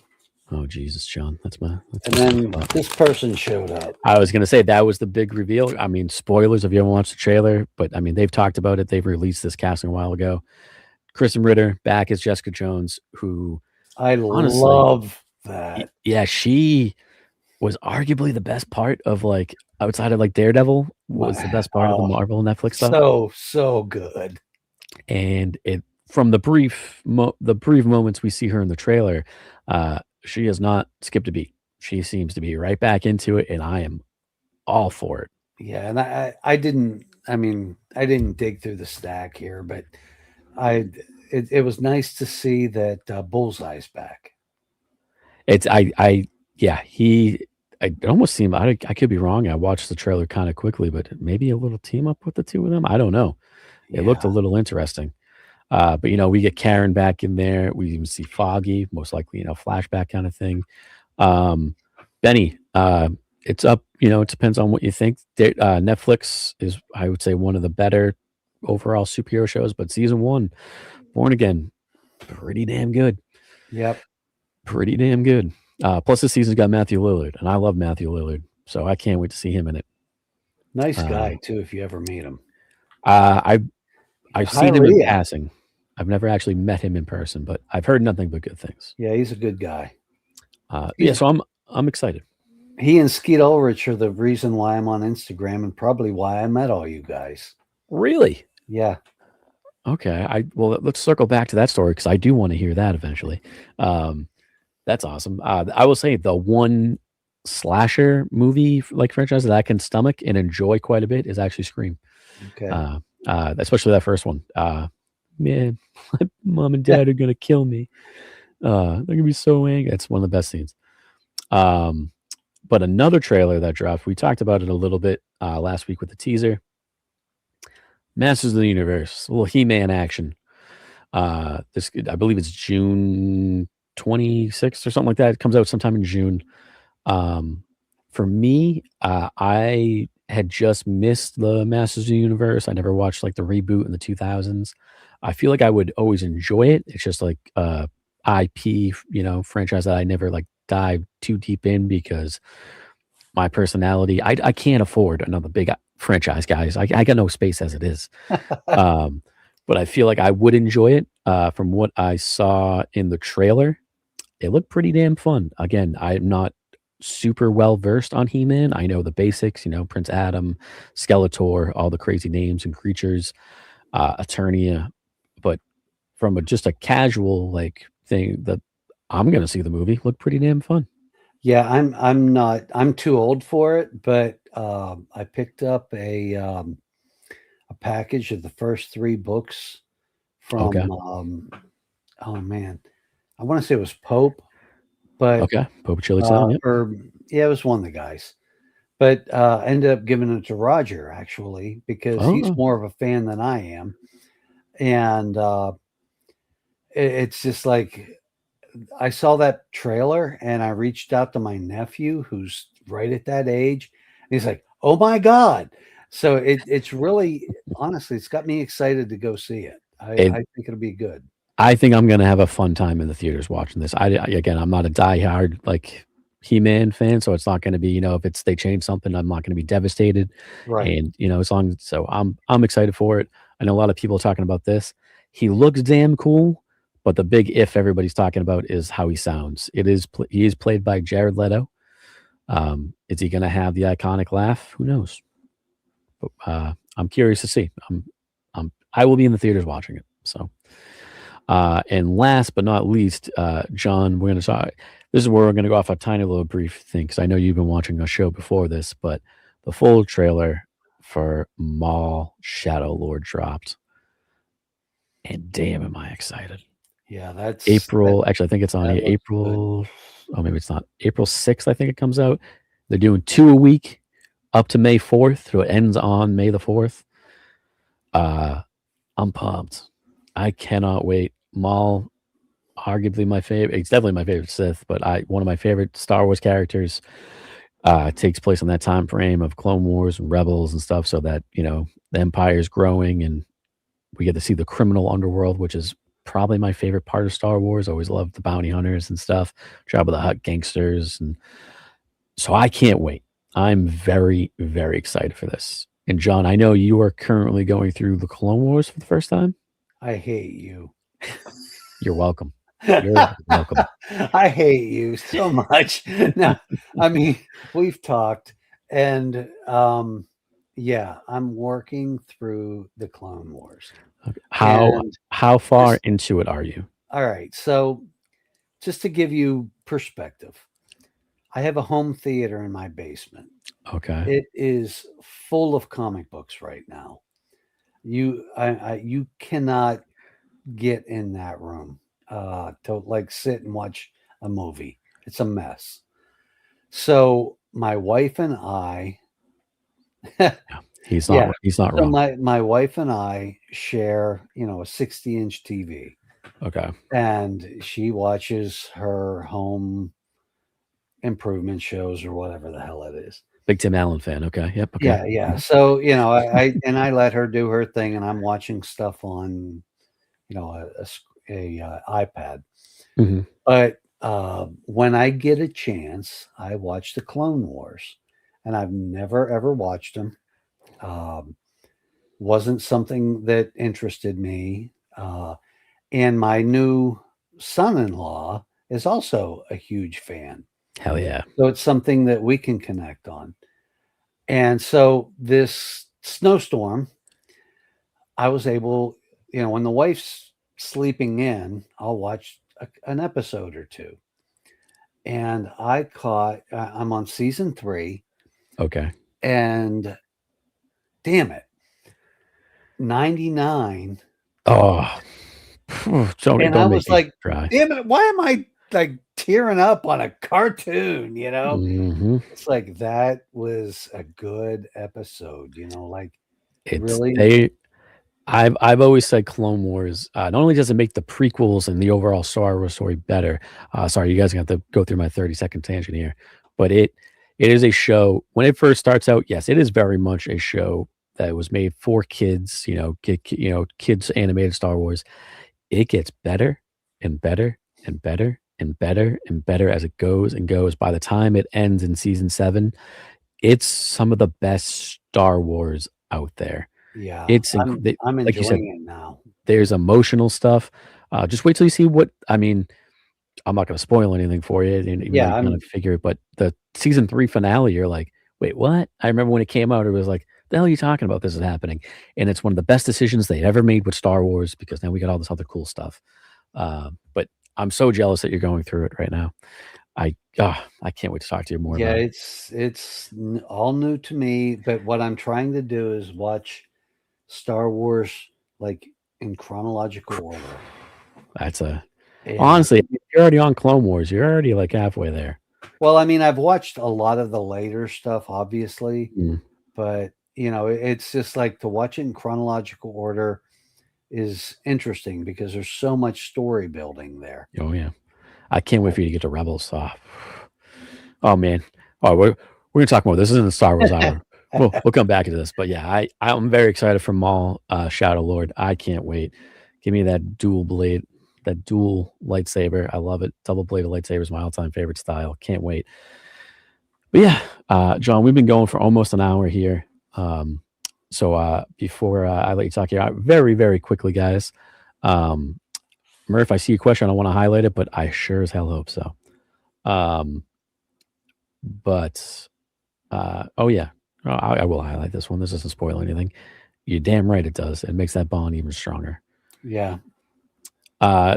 Oh, Jesus, John. That's and then this person showed up. I was going to say that was the big reveal. I mean, spoilers if you haven't watched the trailer, but I mean, they've talked about it. They've released this casting a while ago. Kristen Ritter back as Jessica Jones, who I honestly love that. Yeah, she was arguably the best part of, like, outside of like Daredevil, was the best part of the Marvel Netflix stuff. So good. And it from the brief moments we see her in the trailer, she has not skipped a beat. She seems to be right back into it, and I am all for it. Yeah, and I didn't dig through the stack here, but it was nice to see that Bullseye's back. It almost seemed, I could be wrong. I watched the trailer kind of quickly, but maybe a little team up with the two of them. I don't know. It looked a little interesting. But you know, we get Karen back in there. We even see Foggy, most likely, you know, flashback kind of thing. Benny, it's up, you know, it depends on what you think. Netflix is, I would say, one of the better overall superhero shows, but season 1, Born Again, pretty damn good. Yep. Pretty damn good. Plus this season's got Matthew Lillard, and I love Matthew Lillard, so I can't wait to see him in it. Nice guy too, if you ever meet him. I've seen him in passing. I've never actually met him in person, but I've heard nothing but good things. Yeah, he's a good guy. So I'm excited. He and Skeet Ulrich are the reason why I'm on Instagram, and probably why I met all you guys. Really? Yeah. Okay. Well, let's circle back to that story, because I do want to hear that eventually. That's awesome. I will say the one slasher movie like franchise that I can stomach and enjoy quite a bit is actually Scream. Okay. Especially that first one. Man, my mom and dad are gonna kill me. They're gonna be so angry. It's one of the best scenes. But another trailer that dropped, we talked about it a little bit last week with the teaser. Masters of the Universe, a little He-Man action. This, I believe it's June 26th or something like that. It comes out sometime in June. For me, I had just missed the Masters of the Universe. I never watched like the reboot in the 2000s. I feel like I would always enjoy it. It's just like IP, you know, franchise that I never like dive too deep in, because my personality, I can't afford another big franchise, guys. I got no space as it is. But I feel like I would enjoy it. From what I saw in the trailer, it looked pretty damn fun. Again, I'm not super well versed on He-Man. I know the basics, you know, Prince Adam, Skeletor, all the crazy names and creatures, Eternia. But from just a casual like thing, that I'm gonna see the movie, look pretty damn fun. Yeah, I'm too old for it, but I picked up a package of the first 3 books from oh man, I want to say it was Pope, but Pope Chili Town, it was one of the guys, but ended up giving it to Roger actually, because he's more of a fan than I am, and it's just like, I saw that trailer and I reached out to my nephew who's right at that age. And he's like, oh my God. So it's really, honestly, it's got me excited to go see it. I think it'll be good. I think I'm going to have a fun time in the theaters watching this. Again, I'm not a diehard like He-Man fan, so it's not going to be, you know, if they change something, I'm not going to be devastated. Right. And, you know, so I'm excited for it. I know a lot of people are talking about this. He looks damn cool, but the big if everybody's talking about is how he sounds. He is played by Jared Leto. Is he going to have the iconic laugh? Who knows? But I'm curious to see. I will be in the theaters watching it. So, and last but not least, John, we're going to talk. This is where we're going to go off a tiny little brief thing, because I know you've been watching a show before this, but the full trailer for Maul Shadow Lord dropped. And damn, am I excited. Yeah, that's April. Actually, I think it's on that looks good. April. Oh, maybe it's not. April 6th, I think it comes out. They're doing 2 a week up to May 4th. So it ends on May the 4th. I'm pumped. I cannot wait. Maul, arguably my favorite. It's definitely my favorite Sith, but one of my favorite Star Wars characters. Takes place in that time frame of Clone Wars and Rebels and stuff, so that the Empire is growing and we get to see the criminal underworld, which is probably my favorite part of Star Wars. I always loved the bounty hunters and stuff, Jabba the Hutt gangsters, and so I can't wait. I'm very, very excited for this. And John, I know you are currently going through the Clone Wars for the first time. I hate you. You're welcome. You're welcome. I hate you so much. No, I mean, we've talked, and yeah, I'm working through the Clone Wars. Okay. How far into it are you? All right, so just to give you perspective, I have a home theater in my basement. Okay. It is full of comic books right now. You cannot get in that room to like sit and watch a movie. It's a mess. So my wife and I He's not wrong. My wife and I share, a 60-inch TV. Okay. And she watches her home improvement shows or whatever the hell it is. Big Tim Allen fan. Okay. Yep. Okay. Yeah. So, I let her do her thing, and I'm watching stuff on, a iPad. Mm-hmm. But when I get a chance, I watch the Clone Wars, and I've never ever watched them. Wasn't something that interested me. And my new son-in-law is also a huge fan. Hell yeah. So it's something that we can connect on. And so this snowstorm, I was able, when the wife's sleeping in, I'll watch an episode or two. And I'm on season 3. Okay. And damn it, 99. Oh, and I was like, damn it, why am I like tearing up on a cartoon? Mm-hmm. It's like that was a good episode. I've always said Clone Wars not only does it make the prequels and the overall Star Wars story better. Sorry, you guys are gonna have to go through my 30-second tangent here, but it is a show. When it first starts out, yes, it is very much a show that was made for kids. Kids animated Star Wars. It gets better and better and better and better and better as it goes and goes. By the time it ends in season 7, it's some of the best Star Wars out there. Yeah, I'm enjoying like you said, it now. There's emotional stuff. Just wait till you see what I mean. I'm not going to spoil anything for you. Yeah, I'm going to figure it. But the season 3 finale, you're like, wait, what? I remember when it came out, it was like, the hell are you talking about? This is happening. And it's one of the best decisions they ever made with Star Wars, because now we got all this other cool stuff. But I'm so jealous that you're going through it right now. I can't wait to talk to you more. Yeah, about it's all new to me. But what I'm trying to do is watch Star Wars like in chronological order. Honestly, if you're already on Clone Wars, you're already like halfway there. Well, I mean, I've watched a lot of the later stuff, obviously, but it's just like to watch it in chronological order is interesting because there's so much story building there. Oh yeah, I can't wait for you to get to Rebels. Oh man, we're gonna talk more. This isn't the Star Wars hour. We'll come back to this, but yeah, I'm very excited for Maul Shadow Lord. I can't wait. Give me that dual blade. That dual lightsaber. I love it. Double bladed lightsaber is my all-time favorite style. Can't wait. But yeah, John, we've been going for almost an hour here. So before I let you talk here, very, very quickly, guys. Murph, I see a question. I don't want to highlight it, but I sure as hell hope so. Oh yeah, I will highlight this one. This doesn't spoil anything. You're damn right it does. It makes that bond even stronger. Yeah.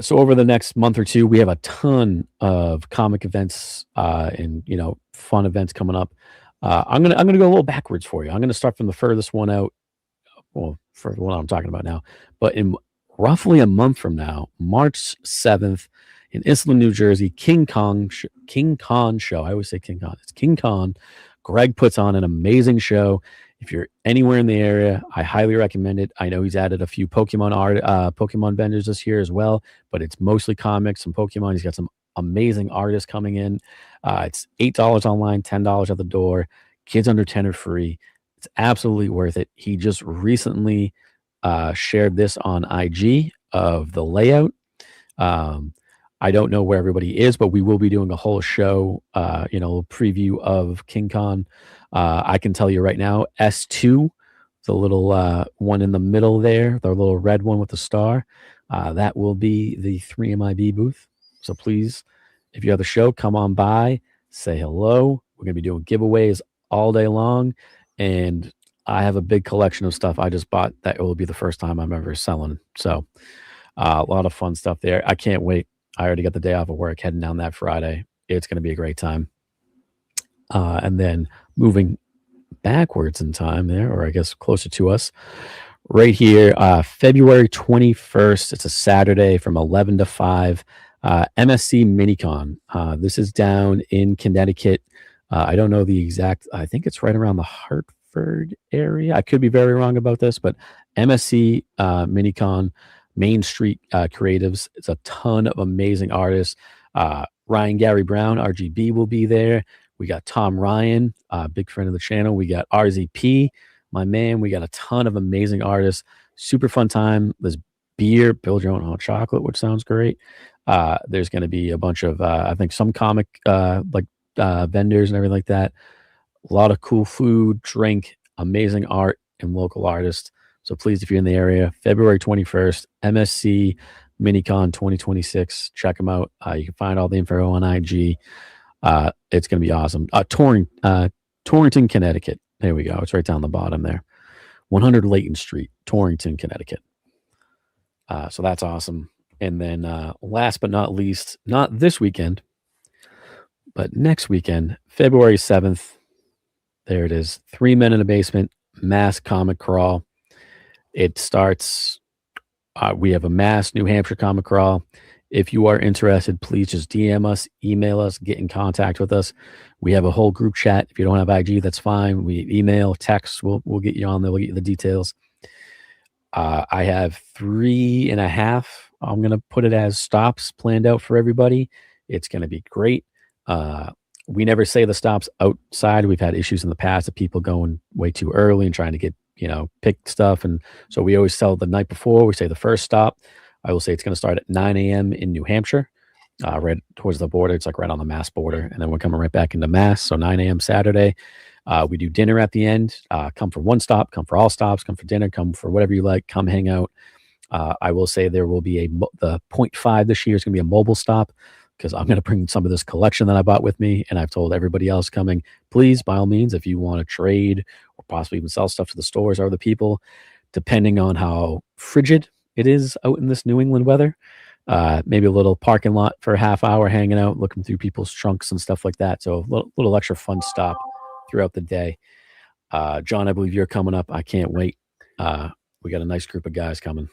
So over the next month or two, we have a ton of comic events and fun events coming up. I'm gonna go a little backwards for you. I'm gonna start from the furthest one out. Well, for the one I'm talking about now, but in roughly a month from now, March 7th in Islip, New Jersey, King Kong show. I always say King Kong. It's King Kong. Greg puts on an amazing show. If you're anywhere in the area, I highly recommend it. I know he's added a few Pokemon vendors this year as well, but it's mostly comics and Pokemon. He's got some amazing artists coming in. It's $8 online, $10 at the door. Kids under 10 are free. It's absolutely worth it. He just recently shared this on IG of the layout. I don't know where everybody is, but we will be doing a whole show, preview of King Kong. I can tell you right now, S2, the little one in the middle there, the little red one with the star, that will be the 3MIB booth. So please, if you have the show, come on by, say hello. We're going to be doing giveaways all day long. And I have a big collection of stuff I just bought that will be the first time I'm ever selling. So a lot of fun stuff there. I can't wait. I already got the day off of work heading down that Friday. It's going to be a great time. And then moving backwards in time there, or I guess closer to us, right here, February 21st. It's a Saturday from 11 to 5. MSC Minicon. This is down in Connecticut. I don't know the exact, I think it's right around the Hartford area. I could be very wrong about this, but MSC Minicon, Main Street Creatives. It's a ton of amazing artists. Ryan Gary Brown, RGB, will be there. We got Tom Ryan, big friend of the channel. We got RZP, my man. We got a ton of amazing artists. Super fun time. There's beer, build your own hot chocolate, which sounds great. There's going to be a bunch of, I think, some comic vendors and everything like that. A lot of cool food, drink, amazing art, and local artists. So please, if you're in the area, February 21st, MSC Minicon 2026, check them out. You can find all the info on IG. It's going to be awesome. Torrington, Connecticut. There we go. It's right down the bottom there. 100 Layton Street, Torrington, Connecticut. So that's awesome. And then last but not least, not this weekend, but next weekend, February 7th, there it is. 3 Men in a Basement, mass comic crawl. It starts, we have a mass New Hampshire comic crawl. If you are interested, please just DM us, email us, get in contact with us. We have a whole group chat. If you don't have IG, that's fine. We email, text, we'll get you on there. We'll get you the details. I have 3.5. I'm going to put it as stops planned out for everybody. It's going to be great. We never say the stops outside. We've had issues in the past of people going way too early and trying to get, pick stuff. And so we always tell the night before, we say the first stop. I will say it's going to start at 9 a.m. in New Hampshire, right towards the border. It's like right on the Mass border. And then we're coming right back into Mass. So 9 a.m. Saturday. We do dinner at the end. Come for one stop, come for all stops, come for dinner, come for whatever you like, come hang out. I will say there will be the 0.5 this year is going to be a mobile stop because I'm going to bring some of this collection that I bought with me. And I've told everybody else coming, please, by all means, if you want to trade or possibly even sell stuff to the stores or other people, depending on how frigid it is out in this New England weather, maybe a little parking lot for a half hour hanging out, looking through people's trunks and stuff like that. So a little extra fun stop throughout the day. John, I believe you're coming up. I can't wait. We got a nice group of guys coming.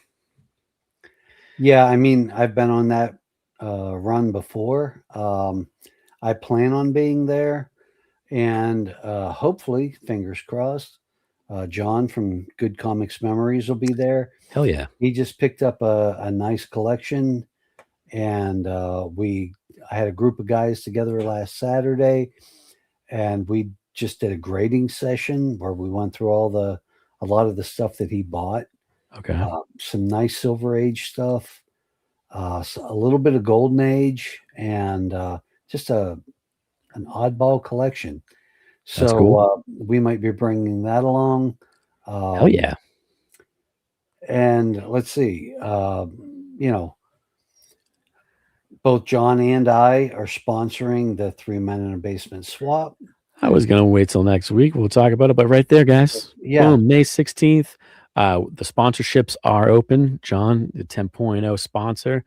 Yeah, I mean, I've been on that run before. I plan on being there, and hopefully, fingers crossed, John from Good Comics Memories will be there. Hell yeah. He just picked up a nice collection, and I had a group of guys together last Saturday, and we just did a grading session where we went through a lot of the stuff that he bought. Okay. Some nice Silver Age stuff, a little bit of Golden Age, and just an oddball collection. So cool. We might be bringing that along. Hell yeah. And let's see, both John and I are sponsoring the 3 Men in a Basement swap. I was going to wait till next week. We'll talk about it, but right there, guys. Yeah. Boom, May 16th. The sponsorships are open. John, the 10.0 sponsor.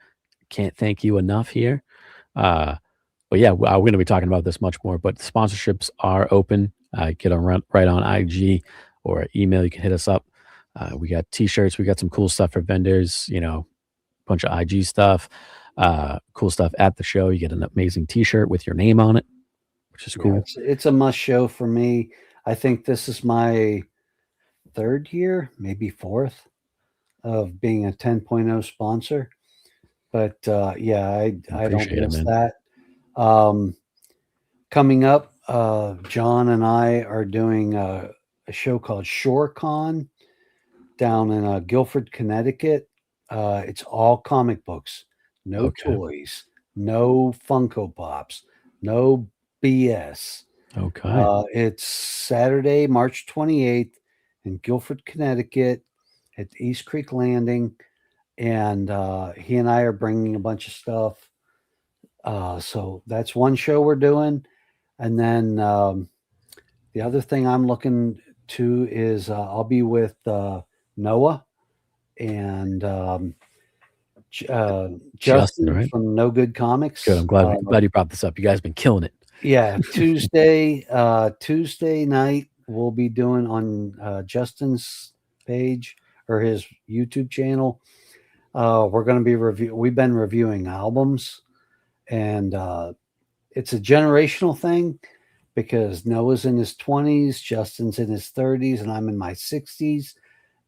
Can't thank you enough here. But yeah, we're going to be talking about this much more, but sponsorships are open. Get on right on IG or email. You can hit us up. We got t-shirts. We got some cool stuff for vendors, you know, bunch of IG stuff, cool stuff at the show. You get an amazing t-shirt with your name on it, which is cool. Yeah, it's a must show for me. I think this is my 3rd year, maybe 4th, of being a 10.0 sponsor. But yeah, I don't miss that. Coming up, John and I are doing a show called ShoreCon down in Guilford, Connecticut. It's all comic books, no toys, no Funko Pops, no BS. Okay. It's Saturday, March 28th in Guilford, Connecticut at East Creek Landing. And he and I are bringing a bunch of stuff. So that's one show we're doing. And then the other thing I'm looking to is I'll be with Noah and Justin right? from No Good Comics. Good. I'm glad you brought this up. You guys have been killing it. Yeah. Tuesday night we'll be doing on Justin's page or his YouTube channel. We're going to be we've been reviewing albums, and it's a generational thing because Noah's in his 20s, Justin's in his 30s, and I'm in my 60s.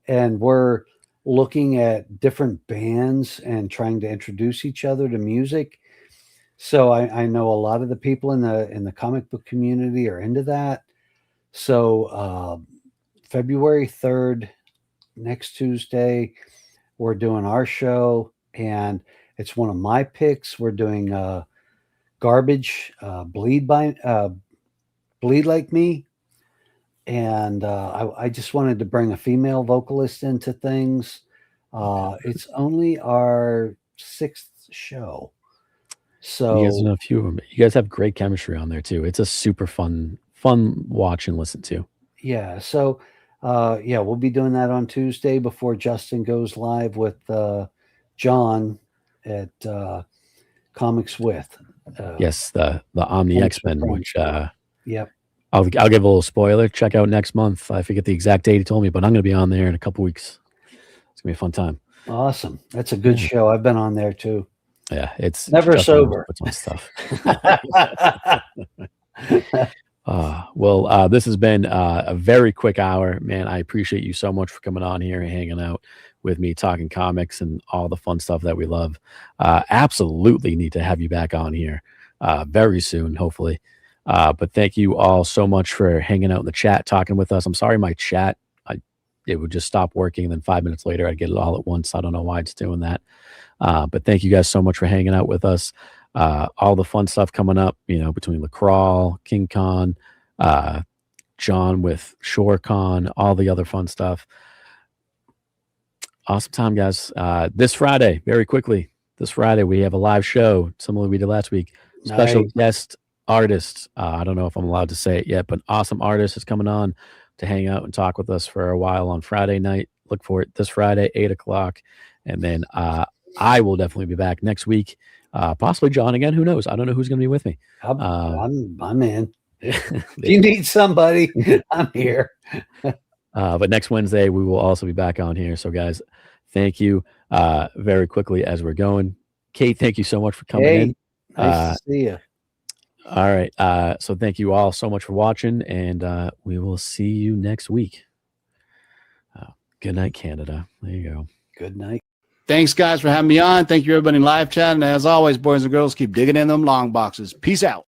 And we're looking at different bands and trying to introduce each other to music. So I know a lot of the people in the comic book community are into that. So February 3rd, next Tuesday, we're doing our show, and it's one of my picks. We're doing Garbage, Bleed Like Me. And I just wanted to bring a female vocalist into things. It's only our 6th show. So you guys know a few of them. You guys have great chemistry on there too. It's a super fun watch and listen to. Yeah. So yeah, we'll be doing that on Tuesday before Justin goes live with John at Comics With. Yes, the Omni X-Men, which yep. I'll give a little spoiler. Check out next month. I forget the exact date he told me, but I'm going to be on there in a couple weeks. It's going to be a fun time. Awesome. That's a good show. I've been on there too. Yeah, it's never sober. My stuff. Well, this has been a very quick hour, man. I appreciate you so much for coming on here and hanging out with me, talking comics and all the fun stuff that we love. Absolutely need to have you back on here very soon, hopefully. But thank you all so much for hanging out in the chat, talking with us. I'm sorry my chat, it would just stop working, and then 5 minutes later I'd get it all at once. I don't know why it's doing that. But thank you guys so much for hanging out with us. All the fun stuff coming up, you know, between the Crawl, King Con, John with ShoreCon, all the other fun stuff. Awesome time, guys. This Friday, very quickly, this Friday, we have a live show, similar to we did last week. Special guest artist. I don't know if I'm allowed to say it yet, but awesome artist is coming on to hang out and talk with us for a while on Friday night. Look for it this Friday, 8 o'clock. And then I will definitely be back next week. Possibly John again. Who knows? I don't know who's going to be with me. I'm in. If you need somebody, I'm here. But next Wednesday, we will also be back on here. So, guys, thank you very quickly as we're going. Kate, thank you so much for coming in. Nice to see you. All right. So thank you all so much for watching, and we will see you next week. Good night, Canada. There you go. Good night. Thanks, guys, for having me on. Thank you, everybody in live chat. And as always, boys and girls, keep digging in them long boxes. Peace out.